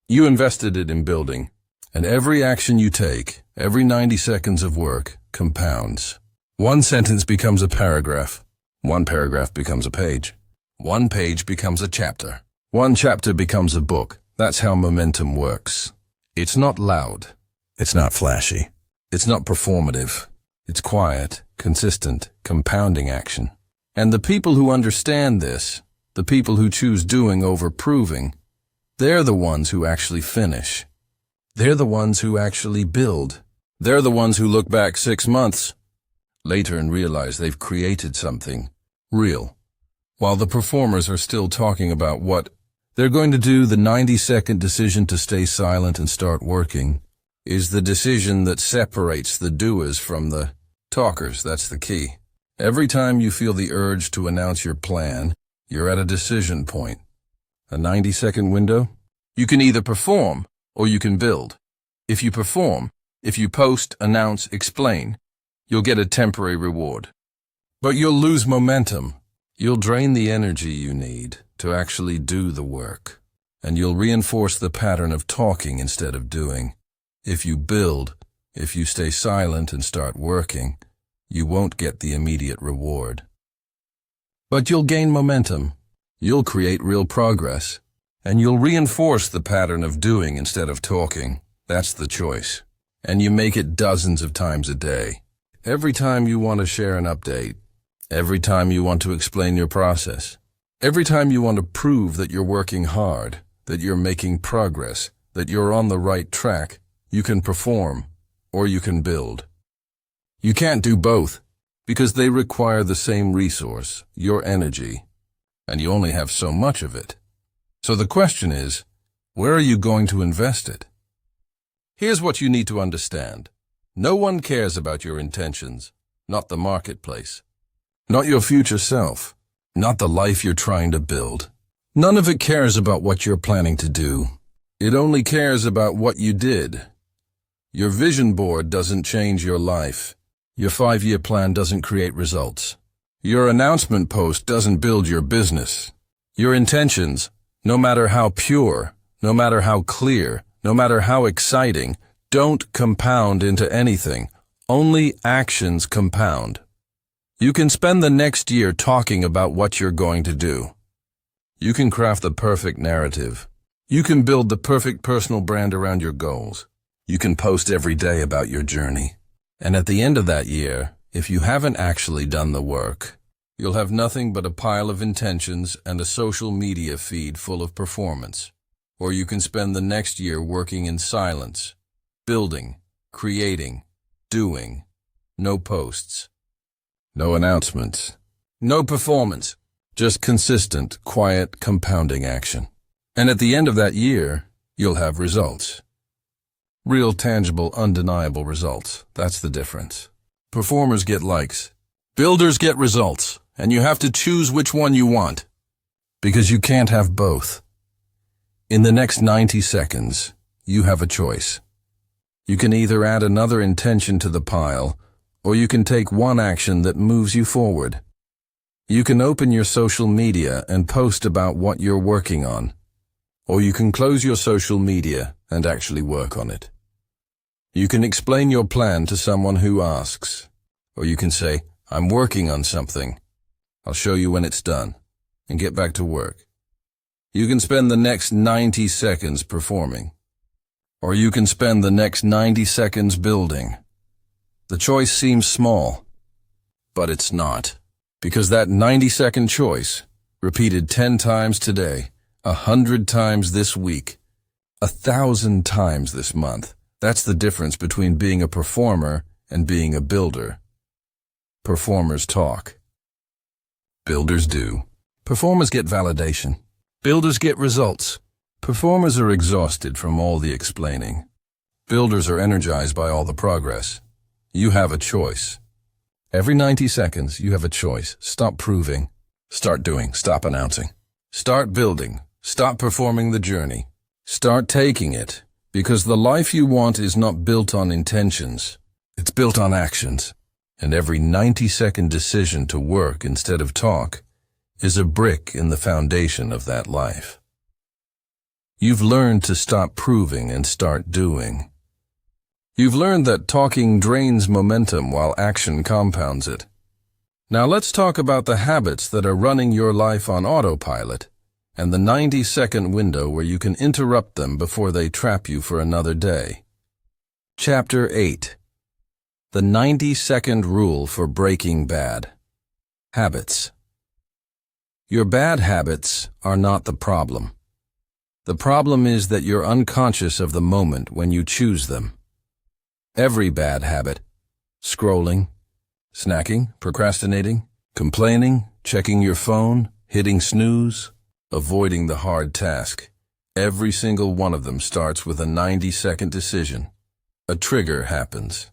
You invested it in building, and every action you take, every 90 seconds of work, compounds. One sentence becomes a paragraph. One paragraph becomes a page. One page becomes a chapter. One chapter becomes a book. That's how momentum works. It's not loud. It's not flashy. It's not performative. It's quiet, consistent, compounding action. And the people who understand this, the people who choose doing over proving, they're the ones who actually finish. They're the ones who actually build. They're the ones who look back 6 months later and realize they've created something real. While the performers are still talking about what they're going to do, the 90-second decision to stay silent and start working is the decision that separates the doers from the talkers. That's the key. Every time you feel the urge to announce your plan, you're at a decision point. A 90-second window? You can either perform or you can build. If you perform, if you post, announce, explain, you'll get a temporary reward. But you'll lose momentum. You'll drain the energy you need to actually do the work. And you'll reinforce the pattern of talking instead of doing. If you build, if you stay silent and start working, you won't get the immediate reward. But you'll gain momentum. You'll create real progress. And you'll reinforce the pattern of doing instead of talking. That's the choice. And you make it dozens of times a day. Every time you want to share an update, every time you want to explain your process, every time you want to prove that you're working hard, that you're making progress, that you're on the right track, you can perform or you can build. You can't do both because they require the same resource, your energy, and you only have so much of it. So the question is, where are you going to invest it? Here's what you need to understand. No one cares about your intentions, not the marketplace, not your future self, not the life you're trying to build. None of it cares about what you're planning to do. It only cares about what you did. Your vision board doesn't change your life. Your 5-year plan doesn't create results. Your announcement post doesn't build your business. Your intentions, no matter how pure, no matter how clear, no matter how exciting, don't compound into anything. Only actions compound. You can spend the next year talking about what you're going to do. You can craft the perfect narrative. You can build the perfect personal brand around your goals. You can post every day about your journey. And at the end of that year, if you haven't actually done the work, you'll have nothing but a pile of intentions and a social media feed full of performance. Or you can spend the next year working in silence, building, creating, doing. No posts, no announcements, no performance, just consistent, quiet, compounding action. And at the end of that year, you'll have results. Real, tangible, undeniable results. That's the difference. Performers get likes. Builders get results. And you have to choose which one you want. Because you can't have both. In the next 90 seconds, you have a choice. You can either add another intention to the pile, or you can take one action that moves you forward. You can open your social media and post about what you're working on. Or you can close your social media and actually work on it. You can explain your plan to someone who asks. Or you can say, I'm working on something. I'll show you when it's done, and get back to work. You can spend the next 90 seconds performing. Or you can spend the next 90 seconds building. The choice seems small, but it's not. Because that 90-second choice, repeated 10 times today, 100 times this week, 1,000 times this month, that's the difference between being a performer and being a builder. Performers talk. Builders do. Performers get validation. Builders get results. Performers are exhausted from all the explaining. Builders are energized by all the progress. You have a choice. Every 90 seconds, you have a choice. Stop proving. Start doing. Stop announcing. Start building. Stop performing the journey. Start taking it, because the life you want is not built on intentions. It's built on actions. And every 90-second decision to work instead of talk is a brick in the foundation of that life. You've learned to stop proving and start doing. You've learned that talking drains momentum while action compounds it. Now let's talk about the habits that are running your life on autopilot and the 90-second window where you can interrupt them before they trap you for another day. Chapter 8. The 90-second rule for breaking bad habits. Your bad habits are not the problem. The problem is that you're unconscious of the moment when you choose them. Every bad habit, scrolling, snacking, procrastinating, complaining, checking your phone, hitting snooze, avoiding the hard task, every single one of them starts with a 90-second decision. A trigger happens.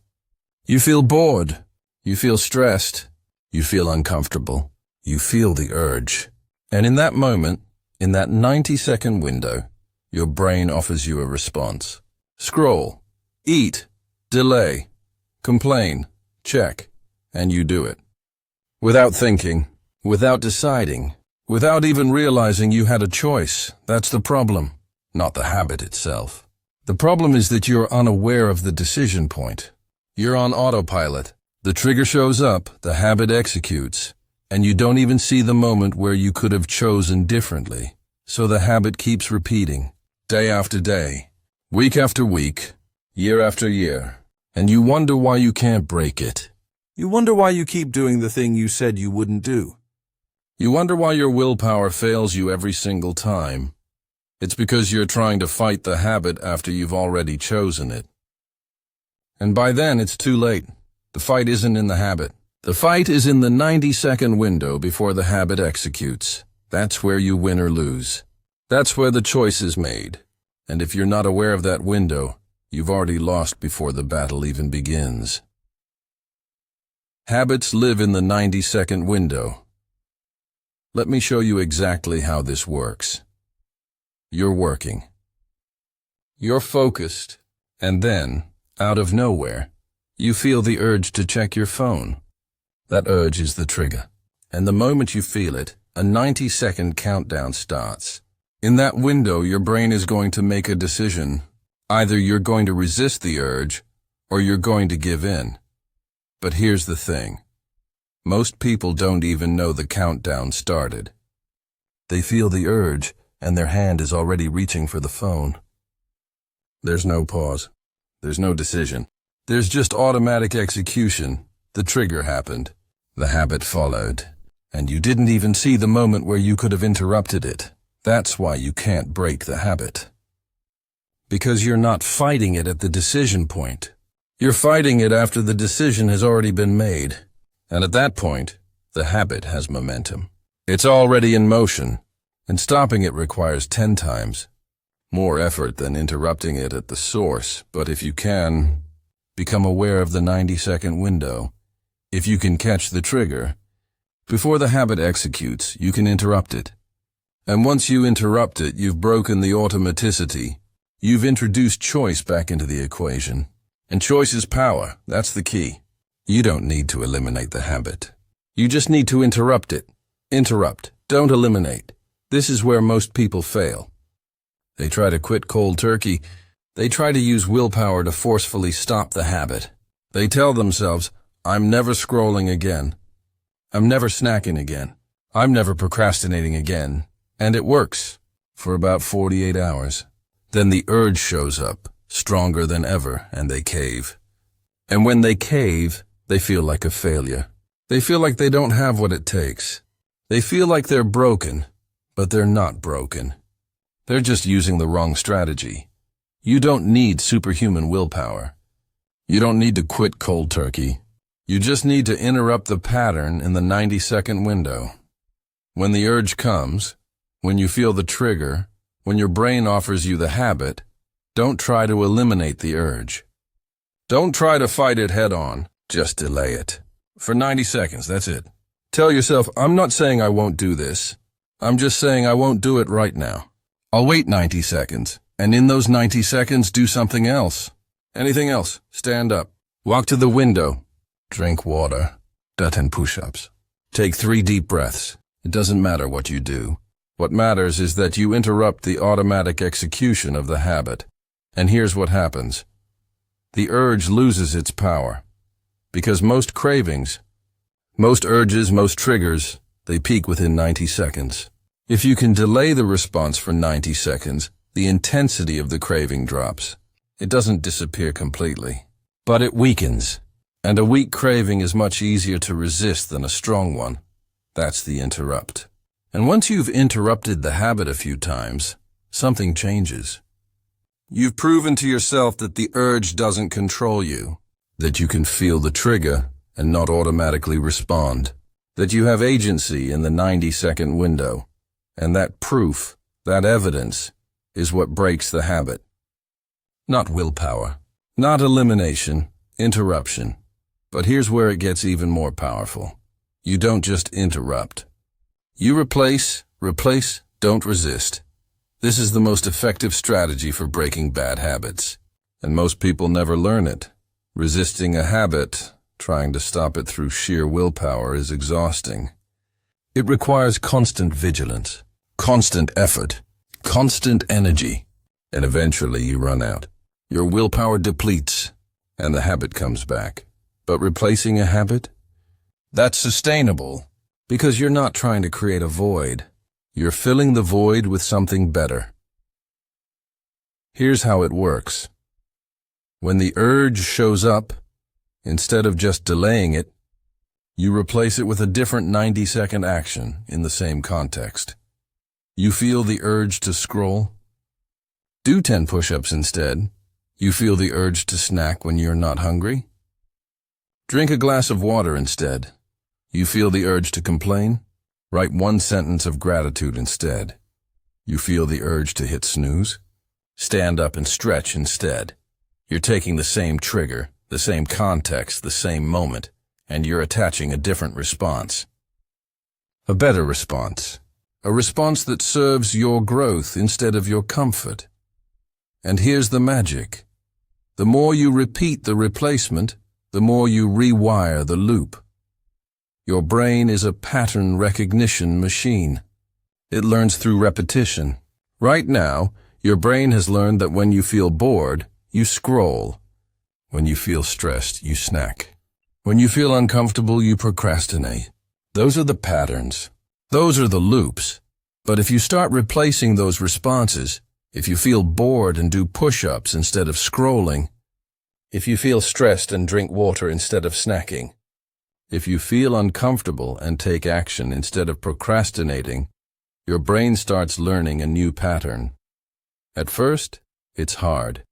You feel bored. You feel stressed. You feel uncomfortable. You feel the urge. And in that moment, in that 90-second window, your brain offers you a response. Scroll, eat, delay, complain, check, and you do it. Without thinking, without deciding, without even realizing you had a choice. That's the problem, not the habit itself. The problem is that you're unaware of the decision point. You're on autopilot. The trigger shows up, the habit executes, and you don't even see the moment where you could have chosen differently. So the habit keeps repeating, day after day, week after week, year after year, and you wonder why you can't break it. You wonder why you keep doing the thing you said you wouldn't do. You wonder why your willpower fails you every single time. It's because you're trying to fight the habit after you've already chosen it. And by then, it's too late. The fight isn't in the habit. The fight is in the 90-second window before the habit executes. That's where you win or lose. That's where the choice is made. And if you're not aware of that window, you've already lost before the battle even begins. Habits live in the 90-second window. Let me show you exactly how this works. You're working. You're focused, and then, out of nowhere, you feel the urge to check your phone. That urge is the trigger. And the moment you feel it, a 90-second countdown starts. In that window, your brain is going to make a decision. Either you're going to resist the urge, or you're going to give in. But here's the thing. Most people don't even know the countdown started. They feel the urge, and their hand is already reaching for the phone. There's no pause. There's no decision. There's just automatic execution. The trigger happened. The habit followed. And you didn't even see the moment where you could have interrupted it. That's why you can't break the habit. Because you're not fighting it at the decision point. You're fighting it after the decision has already been made. And at that point, the habit has momentum. It's already in motion, and stopping it requires 10 times more effort than interrupting it at the source. But if you can, become aware of the 90-second window. If you can catch the trigger, before the habit executes, you can interrupt it. And once you interrupt it, you've broken the automaticity. You've introduced choice back into the equation. And choice is power. That's the key. You don't need to eliminate the habit. You just need to interrupt it. Interrupt. Don't eliminate. This is where most people fail. They try to quit cold turkey. They try to use willpower to forcefully stop the habit. They tell themselves, I'm never scrolling again. I'm never snacking again. I'm never procrastinating again. And it works for about 48 hours. Then the urge shows up, stronger than ever, and they cave. And when they cave, they feel like a failure. They feel like they don't have what it takes. They feel like they're broken, but they're not broken. They're just using the wrong strategy. You don't need superhuman willpower. You don't need to quit cold turkey. You just need to interrupt the pattern in the 90-second window. When the urge comes, when you feel the trigger, when your brain offers you the habit, don't try to eliminate the urge. Don't try to fight it head on. Just delay it. For 90 seconds, that's it. Tell yourself, I'm not saying I won't do this. I'm just saying I won't do it right now. I'll wait 90 seconds, and in those 90 seconds, do something else. Anything else. Stand up. Walk to the window. Drink water. Do 10 push-ups. Take 3 deep breaths. It doesn't matter what you do. What matters is that you interrupt the automatic execution of the habit. And here's what happens. The urge loses its power. Because most cravings, most urges, most triggers, they peak within 90 seconds. If you can delay the response for 90 seconds, the intensity of the craving drops. It doesn't disappear completely, but it weakens. And a weak craving is much easier to resist than a strong one. That's the interrupt. And once you've interrupted the habit a few times, something changes. You've proven to yourself that the urge doesn't control you, that you can feel the trigger and not automatically respond, that you have agency in the 90-second window. And that proof, that evidence, is what breaks the habit. Not willpower, not elimination, interruption. But here's where it gets even more powerful. You don't just interrupt. You replace, don't resist. This is the most effective strategy for breaking bad habits. And most people never learn it. Resisting a habit, trying to stop it through sheer willpower, is exhausting. It requires constant vigilance, constant effort, constant energy, and eventually you run out. Your willpower depletes, and the habit comes back. But replacing a habit? That's sustainable, because you're not trying to create a void. You're filling the void with something better. Here's how it works. When the urge shows up, instead of just delaying it, You replace it with a different 90-second action in the same context. You feel the urge to scroll? Do 10 push-ups instead. You feel the urge to snack when you're not hungry? Drink a glass of water instead. You feel the urge to complain? Write 1 sentence of gratitude instead. You feel the urge to hit snooze? Stand up and stretch instead. You're taking the same trigger, the same context, the same moment, and you're attaching a different response. A better response. A response that serves your growth instead of your comfort. And here's the magic. The more you repeat the replacement, the more you rewire the loop. Your brain is a pattern recognition machine. It learns through repetition. Right now, your brain has learned that when you feel bored, you scroll. When you feel stressed, you snack. When you feel uncomfortable, you procrastinate. Those are the patterns. Those are the loops. But if you start replacing those responses, if you feel bored and do push-ups instead of scrolling, if you feel stressed and drink water instead of snacking, if you feel uncomfortable and take action instead of procrastinating, your brain starts learning a new pattern. At first, it's hard.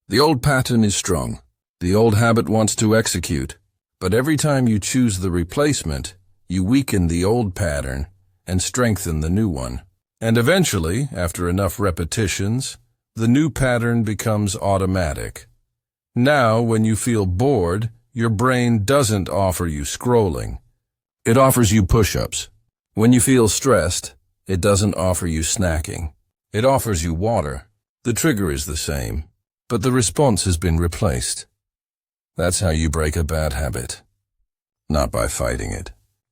The old pattern is strong. The old habit wants to execute. But every time you choose the replacement, you weaken the old pattern and strengthen the new one. And eventually, after enough repetitions, the new pattern becomes automatic. Now, when you feel bored, your brain doesn't offer you scrolling. It offers you push-ups. When you feel stressed, it doesn't offer you snacking. It offers you water. The trigger is the same, but the response has been replaced. That's how you break a bad habit. Not by fighting it.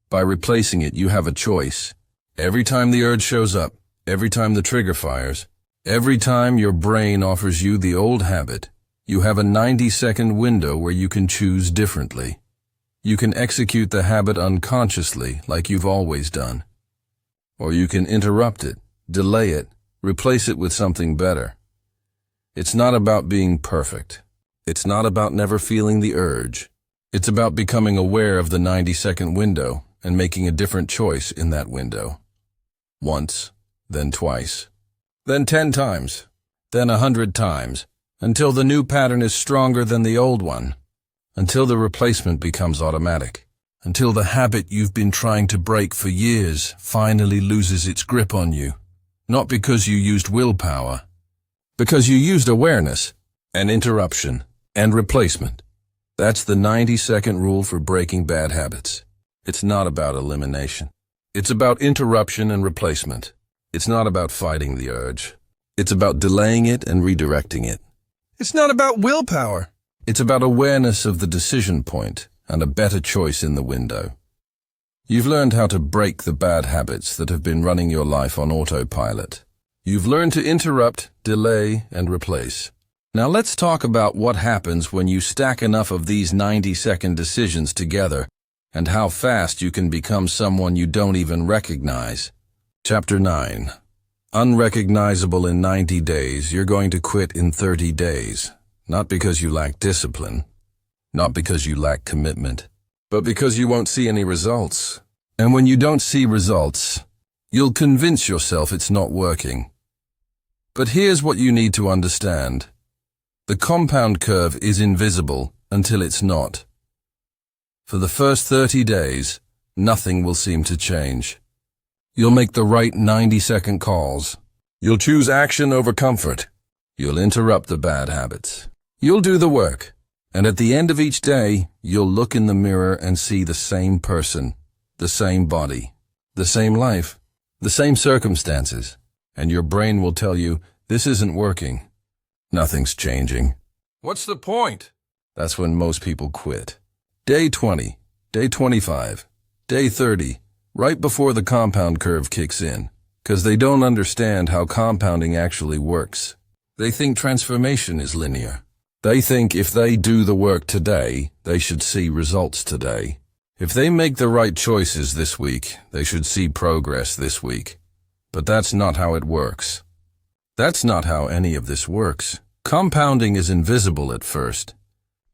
By replacing it, you have a choice. Every time the urge shows up, every time the trigger fires, every time your brain offers you the old habit, you have a 90-second window where you can choose differently. You can execute the habit unconsciously, like you've always done. Or you can interrupt it, delay it, replace it with something better. It's not about being perfect. It's not about never feeling the urge. It's about becoming aware of the 90-second window and making a different choice in that window. Once, then twice, then 10 times, then 100 times, until the new pattern is stronger than the old one, until the replacement becomes automatic, until the habit you've been trying to break for years finally loses its grip on you, not because you used willpower, because you used awareness and interruption and replacement. That's the 90-second rule for breaking bad habits. It's not about elimination. It's about interruption and replacement. It's not about fighting the urge. It's about delaying it and redirecting it. It's not about willpower. It's about awareness of the decision point and a better choice in the window. You've learned how to break the bad habits that have been running your life on autopilot. You've learned to interrupt, delay, and replace. Now let's talk about what happens when you stack enough of these 90-second decisions together and how fast you can become someone you don't even recognize. Chapter 9. Unrecognizable in 90 days, you're going to quit in 30 days. Not because you lack discipline, not because you lack commitment, but because you won't see any results. And when you don't see results, you'll convince yourself it's not working. But here's what you need to understand. The compound curve is invisible until it's not. For the first 30 days, nothing will seem to change. You'll make the right 90-second calls. You'll choose action over comfort. You'll interrupt the bad habits. You'll do the work. And at the end of each day, you'll look in the mirror and see the same person, the same body, the same life, the same circumstances. And your brain will tell you, this isn't working. Nothing's changing. What's the point? That's when most people quit. Day 20, day 25, day 30, right before the compound curve kicks in, because they don't understand how compounding actually works. They think transformation is linear. They think if they do the work today, they should see results today. If they make the right choices this week, they should see progress this week. But that's not how it works. That's not how any of this works. Compounding is invisible at first.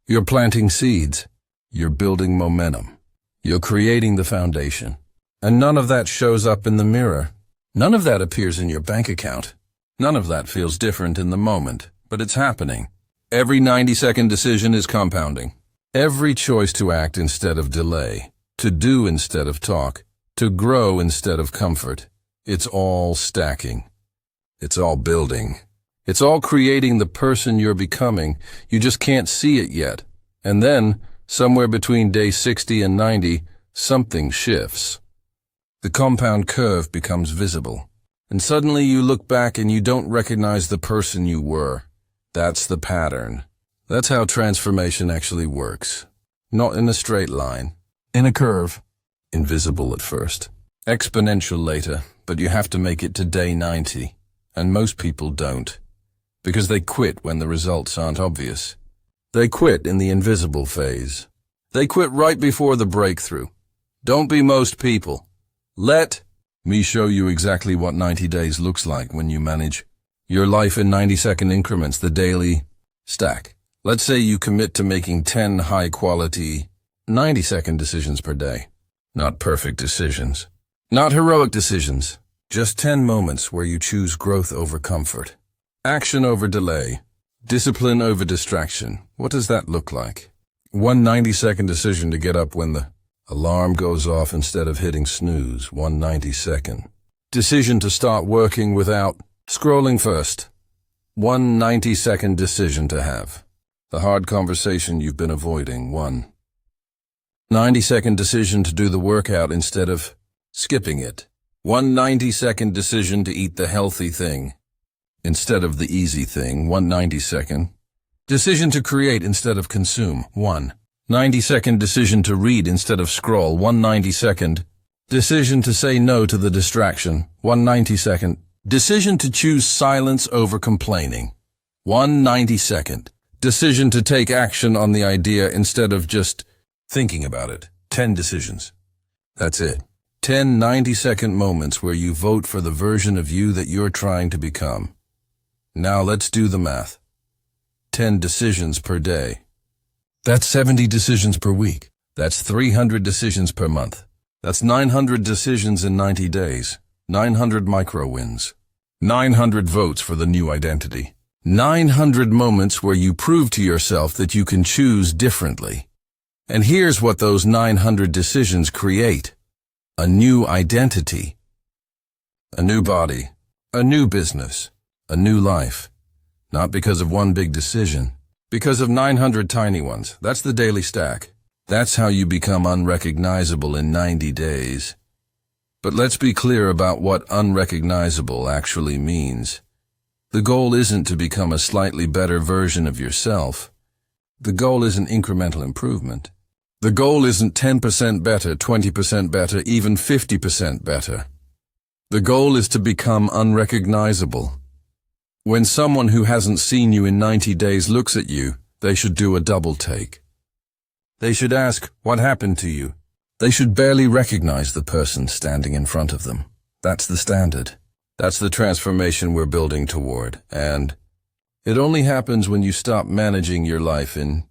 You're planting seeds. You're building momentum. You're creating the foundation. And none of that shows up in the mirror. None of that appears in your bank account. None of that feels different in the moment, but it's happening. Every 90-second decision is compounding. Every choice to act instead of delay, to do instead of talk, to grow instead of comfort. It's all stacking. It's all building. It's all creating the person you're becoming. You just can't see it yet. And then, somewhere between day 60 and 90, something shifts. The compound curve becomes visible. And suddenly you look back and you don't recognize the person you were. That's the pattern. That's how transformation actually works. Not in a straight line. In a curve. Invisible at first. Exponential later, but you have to make it to day 90. And most people don't. Because they quit when the results aren't obvious. They quit in the invisible phase. They quit right before the breakthrough. Don't be most people. Let me show you exactly what 90 days looks like when you manage your life in 90-second increments, the daily stack. Let's say you commit to making 10 high-quality 90-second decisions per day. Not perfect decisions. Not heroic decisions. Just 10 moments where you choose growth over comfort. Action over delay. Discipline over distraction. What does that look like? One 90-second decision to get up when the alarm goes off instead of hitting snooze. 1 90-second. Decision to start working without scrolling first. 1 90-second decision to have. The hard conversation you've been avoiding. 1 90-second decision to do the workout instead of skipping it. 1 90-second decision to eat the healthy thing instead of the easy thing. 1 90-second. Decision to create instead of consume. 1 90-second decision to read instead of scroll. 1 90-second. Decision to say no to the distraction. 1 90-second. Decision to choose silence over complaining. 1 90-second. Decision to take action on the idea instead of just thinking about it. 10 decisions. That's it. 10 90-second moments where you vote for the version of you that you're trying to become. Now let's do the math. 10 decisions per day. That's 70 decisions per week. That's 300 decisions per month. That's 900 decisions in 90 days. 900 micro wins. 900 votes for the new identity. 900 moments where you prove to yourself that you can choose differently. And here's what those 900 decisions create. A new identity. A new body. A new business. A new life. Not because of one big decision. Because of 900 tiny ones. That's the daily stack. That's how you become unrecognizable in 90 days. But let's be clear about what unrecognizable actually means. The goal isn't to become a slightly better version of yourself. The goal isn't incremental improvement. The goal isn't 10% better, 20% better, even 50% better. The goal is to become unrecognizable. When someone who hasn't seen you in 90 days looks at you, they should do a double take. They should ask, what happened to you? They should barely recognize the person standing in front of them. That's the standard. That's the transformation we're building toward. And it only happens when you stop managing your life in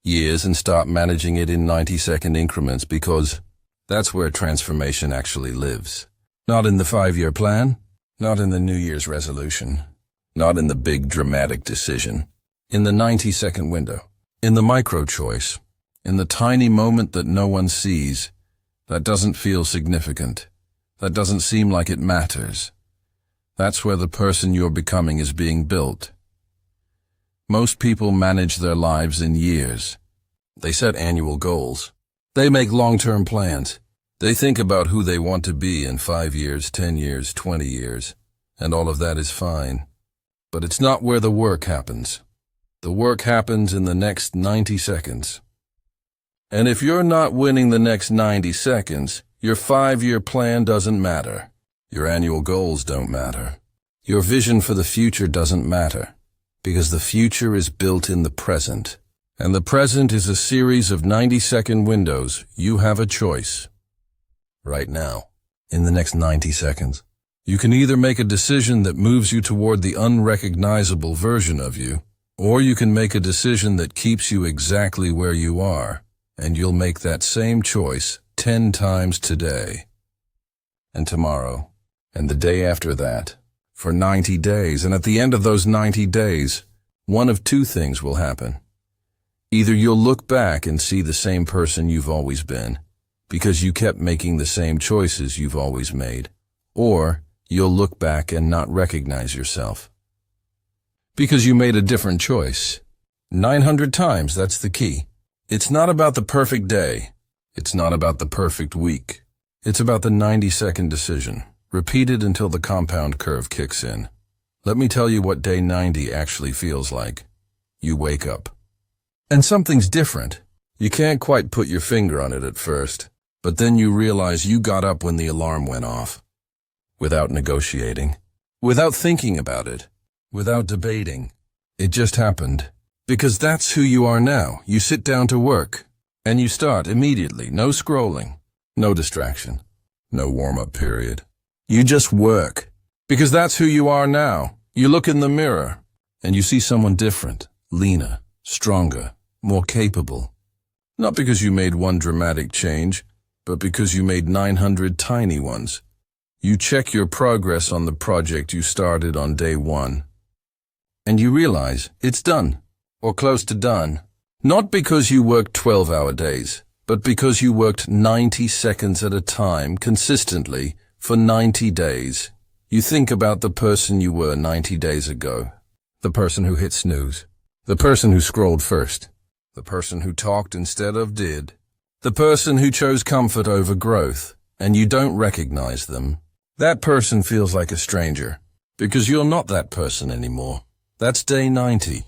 years and start managing it in 90-second increments, because that's where transformation actually lives. Not in the 5-year plan, not in the New Year's resolution, not in the big dramatic decision, in the 90-second window, in the micro choice, in the tiny moment that no one sees, that doesn't feel significant, that doesn't seem like it matters. That's where the person you're becoming is being built. Most people manage their lives in years. They set annual goals. They make long-term plans. They think about who they want to be in 5 years, 10 years, 20 years, and all of that is fine. But it's not where the work happens. The work happens in the next 90 seconds. And if you're not winning the next 90 seconds, your 5-year plan doesn't matter. Your annual goals don't matter. Your vision for the future doesn't matter. Because the future is built in the present. And the present is a series of 90-second windows. You have a choice. Right now, in the next 90 seconds. You can either make a decision that moves you toward the unrecognizable version of you, or you can make a decision that keeps you exactly where you are. and you'll make that same choice 10 times today, and tomorrow, and the day after that, for 90 days. And at the end of those 90 days, one of two things will happen. Either you'll look back and see the same person you've always been, because you kept making the same choices you've always made, or you'll look back and not recognize yourself, because you made a different choice. 900 times, that's the key. It's not about the perfect day. It's not about the perfect week. It's about the 90-second decision, repeated until the compound curve kicks in. Let me tell you what day 90 actually feels like. You wake up, and something's different. You can't quite put your finger on it at first, but then you realize you got up when the alarm went off. Without negotiating, without thinking about it, without debating. It just happened. Because that's who you are now. You sit down to work, and you start immediately. No scrolling, no distraction, no warm-up period. You just work. Because that's who you are now. You look in the mirror, and you see someone different, leaner, stronger, more capable. Not because you made one dramatic change, but because you made 900 tiny ones. You check your progress on the project you started on day 1, and you realize it's done. Or close to done. Not because you worked 12-hour days, but because you worked 90 seconds at a time consistently for 90 days. You think about the person you were 90 days ago. The person who hit snooze. The person who scrolled first. The person who talked instead of did. The person who chose comfort over growth, and you don't recognize them. That person feels like a stranger, because you're not that person anymore. That's day 90.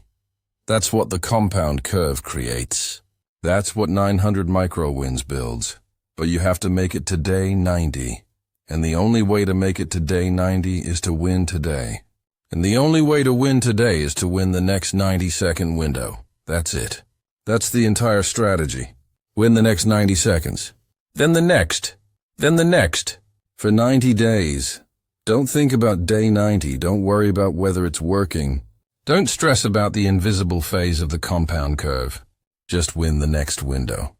That's what the compound curve creates. That's what 900 micro-wins builds. But you have to make it to day 90. And the only way to make it to day 90 is to win today. And the only way to win today is to win the next 90-second window. That's it. That's the entire strategy. Win the next 90 seconds. Then the next. Then the next. For 90 days. Don't think about day 90. Don't worry about whether it's working. Don't stress about the invisible phase of the compound curve. Just win the next window.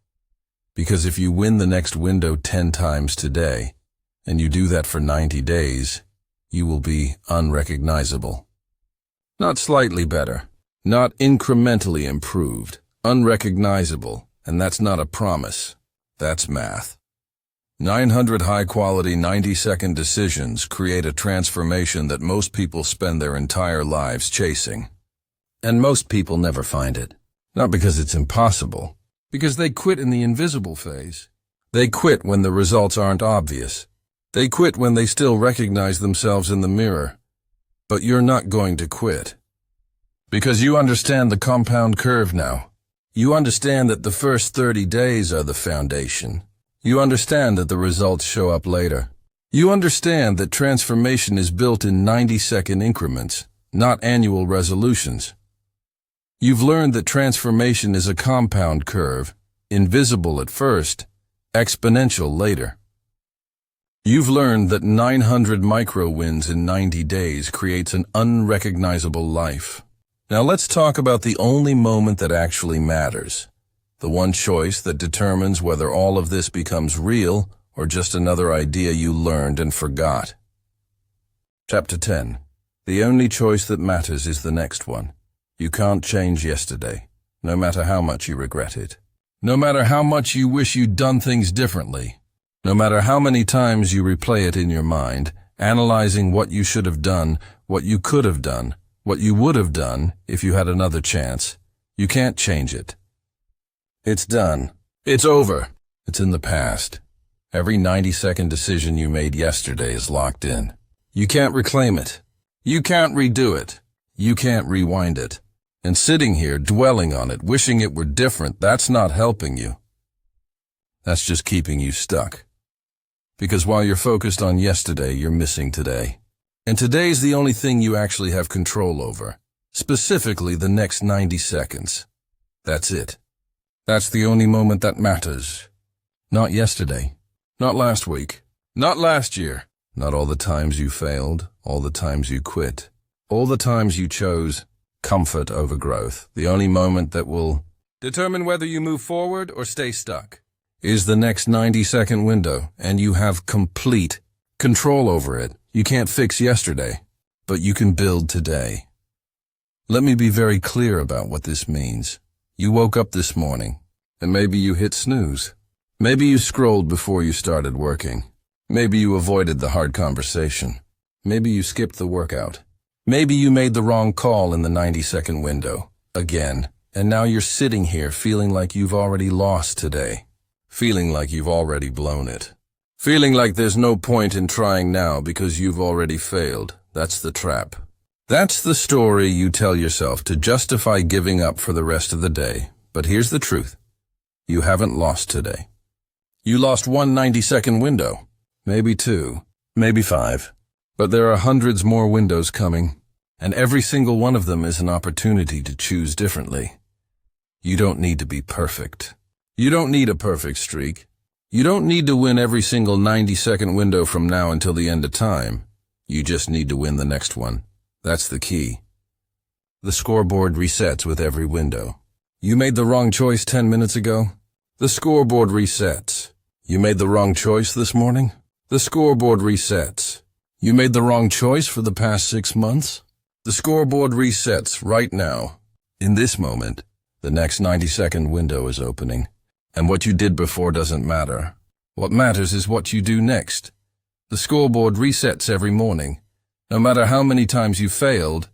Because if you win the next window 10 times today, and you do that for 90 days, you will be unrecognizable. Not slightly better, not incrementally improved, unrecognizable, and that's not a promise. That's math. 900 high-quality 90-second decisions create a transformation that most people spend their entire lives chasing. And most people never find it. Not because it's impossible, because they quit in the invisible phase. They quit when the results aren't obvious. They quit when they still recognize themselves in the mirror. But you're not going to quit. Because you understand the compound curve now. You understand that the first 30 days are the foundation. You understand that the results show up later. You understand that transformation is built in 90-second increments, not annual resolutions. You've learned that transformation is a compound curve, invisible at first, exponential later. You've learned that 900 micro-wins in 90 days creates an unrecognizable life. Now let's talk about the only moment that actually matters. The one choice that determines whether all of this becomes real or just another idea you learned and forgot. Chapter 10. The only choice that matters is the next one. You can't change yesterday, no matter how much you regret it. No matter how much you wish you'd done things differently. No matter how many times you replay it in your mind, analyzing what you should have done, what you could have done, what you would have done if you had another chance. You can't change it. It's done. It's over. It's in the past. Every 90-second decision you made yesterday is locked in. You can't reclaim it. You can't redo it. You can't rewind it. And sitting here dwelling on it, wishing it were different, that's not helping you. That's just keeping you stuck. Because while you're focused on yesterday, you're missing today. And today's the only thing you actually have control over. Specifically, the next 90 seconds. That's it. That's the only moment that matters. Not yesterday. Not last week. Not last year. Not all the times you failed. All the times you quit. All the times you chose comfort over growth. The only moment that will determine whether you move forward or stay stuck, is the next 90-second window, and you have complete control over it. You can't fix yesterday, but you can build today. Let me be very clear about what this means. You woke up this morning, and maybe you hit snooze. Maybe you scrolled before you started working. Maybe you avoided the hard conversation. Maybe you skipped the workout. Maybe you made the wrong call in the 90-second window, again, and now you're sitting here feeling like you've already lost today, feeling like you've already blown it, feeling like there's no point in trying now because you've already failed. That's the trap. That's the story you tell yourself to justify giving up for the rest of the day. But here's the truth. You haven't lost today. You lost one 90-second window, maybe 2, maybe 5. But there are hundreds more windows coming, and every single one of them is an opportunity to choose differently. You don't need to be perfect. You don't need a perfect streak. You don't need to win every single 90-second window from now until the end of time. You just need to win the next one. That's the key. The scoreboard resets with every window. You made the wrong choice 10 minutes ago? The scoreboard resets. You made the wrong choice this morning? The scoreboard resets. You made the wrong choice for the past 6 months? The scoreboard resets right now. In this moment, the next 90-second window is opening, and what you did before doesn't matter. What matters is what you do next. The scoreboard resets every morning. No matter how many times you failed,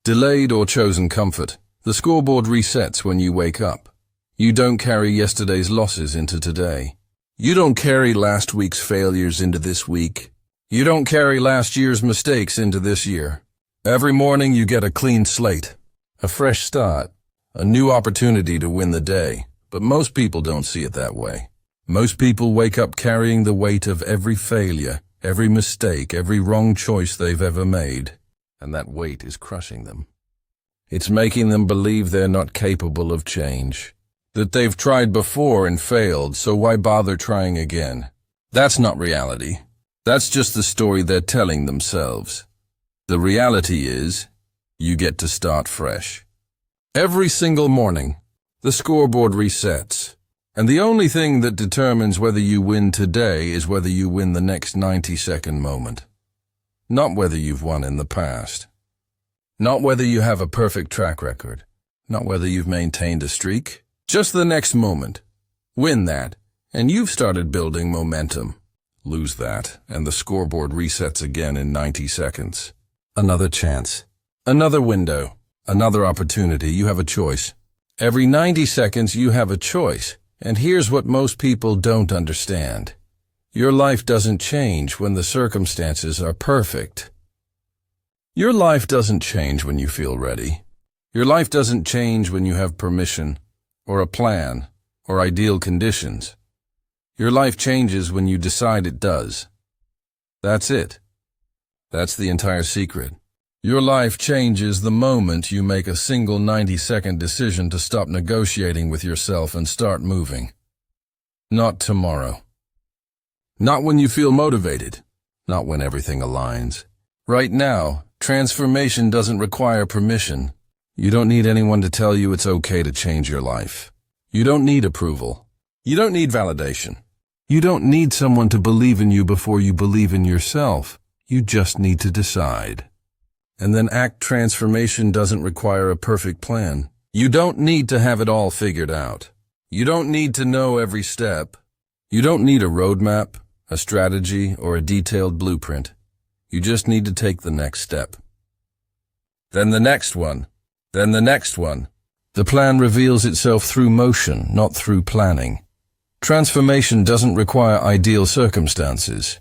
delayed or chosen comfort, the scoreboard resets when you wake up. You don't carry yesterday's losses into today. You don't carry last week's failures into this week. You don't carry last year's mistakes into this year. Every morning you get a clean slate, a fresh start, a new opportunity to win the day. But most people don't see it that way. Most people wake up carrying the weight of every failure, every mistake, every wrong choice they've ever made. And that weight is crushing them. It's making them believe they're not capable of change, that they've tried before and failed, so why bother trying again? That's not reality. That's just the story they're telling themselves. The reality is, you get to start fresh. Every single morning, the scoreboard resets, and the only thing that determines whether you win today is whether you win the next 90-second moment. Not whether you've won in the past. Not whether you have a perfect track record. Not whether you've maintained a streak. Just the next moment. Win that, and you've started building momentum. Lose that, and the scoreboard resets again in 90 seconds. Another chance. Another window. Another opportunity. You have a choice. Every 90 seconds you have a choice. And here's what most people don't understand. Your life doesn't change when the circumstances are perfect. Your life doesn't change when you feel ready. Your life doesn't change when you have permission, or a plan, or ideal conditions. Your life changes when you decide it does. That's it. That's the entire secret. Your life changes the moment you make a single 90-second decision to stop negotiating with yourself and start moving. Not tomorrow. Not when you feel motivated. Not when everything aligns. Right now, transformation doesn't require permission. You don't need anyone to tell you it's okay to change your life. You don't need approval. You don't need validation. You don't need someone to believe in you before you believe in yourself. You just need to decide. And then act. Transformation doesn't require a perfect plan. You don't need to have it all figured out. You don't need to know every step. You don't need a roadmap, a strategy, or a detailed blueprint. You just need to take the next step. Then the next one. Then the next one. The plan reveals itself through motion, not through planning. Transformation doesn't require ideal circumstances.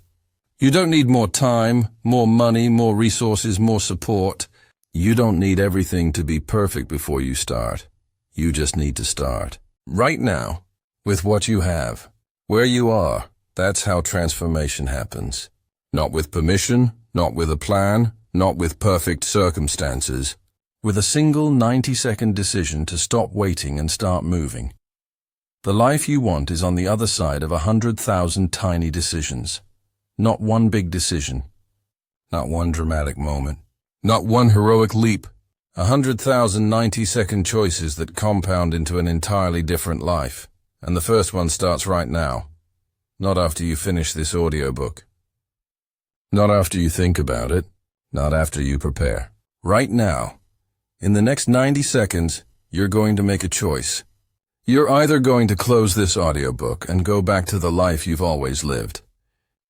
You don't need more time, more money, more resources, more support. You don't need everything to be perfect before you start. You just need to start. Right now, with what you have, where you are. That's how transformation happens. Not with permission, not with a plan, not with perfect circumstances. With a single 90-second decision to stop waiting and start moving. The life you want is on the other side of 100,000 tiny decisions. Not one big decision. Not one dramatic moment. Not one heroic leap. 100,000 90-second choices that compound into an entirely different life. And the first one starts right now. Not after you finish this audiobook. Not after you think about it. Not after you prepare. Right now. In the next 90 seconds, you're going to make a choice. You're either going to close this audiobook and go back to the life you've always lived,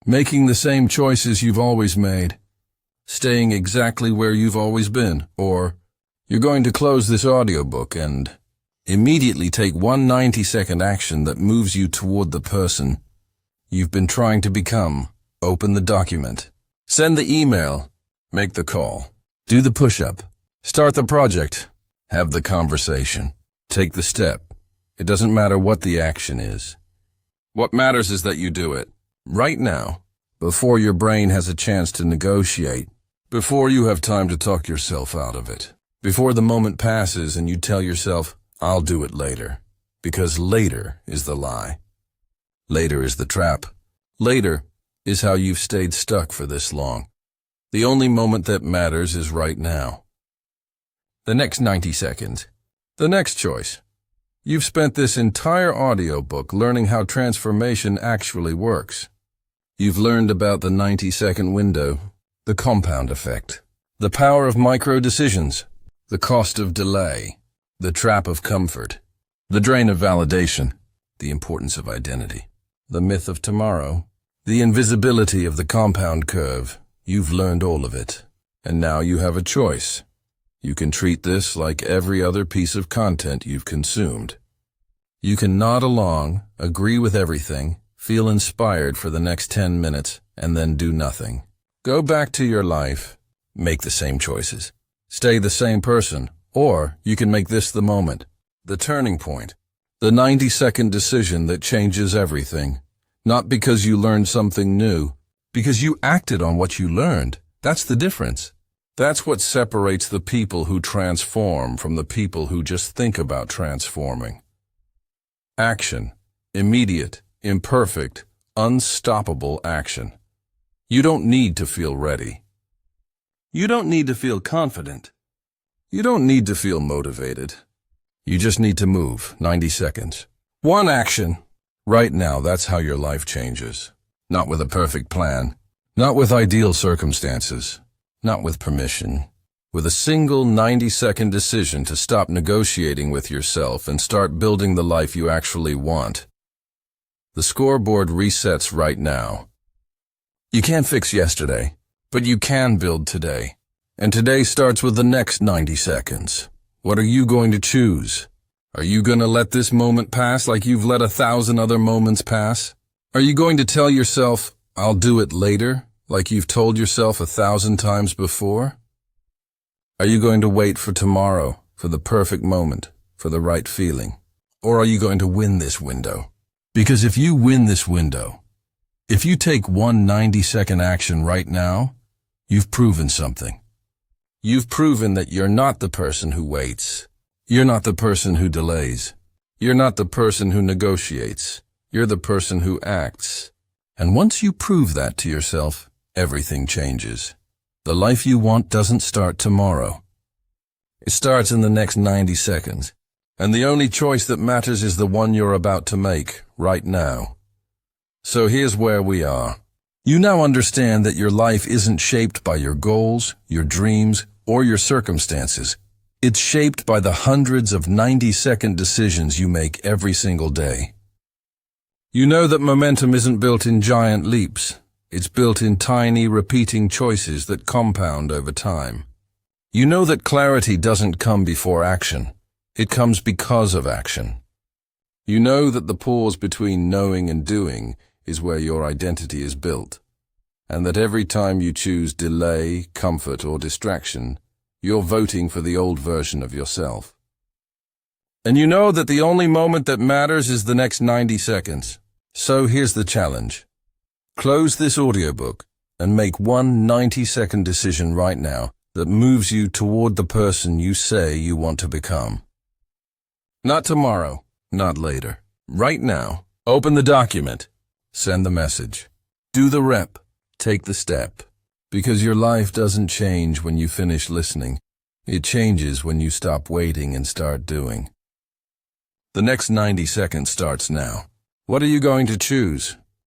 making the same choices you've always made, staying exactly where you've always been, or you're going to close this audiobook and immediately take one 90-second action that moves you toward the person you've been trying to become. Open the document. Send the email. Make the call. Do the push-up. Start the project. Have the conversation. Take the step. It doesn't matter what the action is. What matters is that you do it. Right now. Before your brain has a chance to negotiate. Before you have time to talk yourself out of it. Before the moment passes and you tell yourself, I'll do it later. Because later is the lie. Later is the trap. Later is how you've stayed stuck for this long. The only moment that matters is right now. The next 90 seconds. The next choice. You've spent this entire audiobook learning how transformation actually works. You've learned about the 90-second window, the compound effect, the power of micro-decisions, the cost of delay, the trap of comfort, the drain of validation, the importance of identity, the myth of tomorrow, the invisibility of the compound curve. You've learned all of it, and now you have a choice. You can treat this like every other piece of content you've consumed. You can nod along, agree with everything, feel inspired for the next 10 minutes, and then do nothing. Go back to your life, make the same choices, stay the same person, or you can make this the moment, the turning point, the 90-second decision that changes everything. Not because you learned something new, because you acted on what you learned. That's the difference. That's what separates the people who transform from the people who just think about transforming. Action. Immediate, imperfect, unstoppable action. You don't need to feel ready. You don't need to feel confident. You don't need to feel motivated. You just need to move. 90 seconds. One action. Right now, that's how your life changes. Not with a perfect plan. Not with ideal circumstances. Not with permission. With a single 90-second decision to stop negotiating with yourself and start building the life you actually want. The scoreboard resets right now. You can't fix yesterday, but you can build today. And today starts with the next 90 seconds. What are you going to choose? Are you going to let this moment pass like you've let 1,000 other moments pass? Are you going to tell yourself, I'll do it later, like you've told yourself 1,000 times before? Are you going to wait for tomorrow, for the perfect moment, for the right feeling? Or are you going to win this window? Because if you win this window, if you take one 90-second action right now, you've proven something. You've proven that you're not the person who waits. You're not the person who delays. You're not the person who negotiates. You're the person who acts. And once you prove that to yourself, everything changes. The life you want doesn't start tomorrow. It starts in the next 90 seconds. And the only choice that matters is the one you're about to make, right now. So here's where we are. You now understand that your life isn't shaped by your goals, your dreams, or your circumstances. It's shaped by the hundreds of 90-second decisions you make every single day. You know that momentum isn't built in giant leaps. It's built in tiny, repeating choices that compound over time. You know that clarity doesn't come before action. It comes because of action. You know that the pause between knowing and doing is where your identity is built, and that every time you choose delay, comfort, or distraction, you're voting for the old version of yourself. And you know that the only moment that matters is the next 90 seconds. So here's the challenge. Close this audiobook and make one 90-second decision right now that moves you toward the person you say you want to become. Not tomorrow, not later. Right now, open the document, send the message, do the rep, take the step. Because your life doesn't change when you finish listening. It changes when you stop waiting and start doing. The next 90 seconds starts now. What are you going to choose?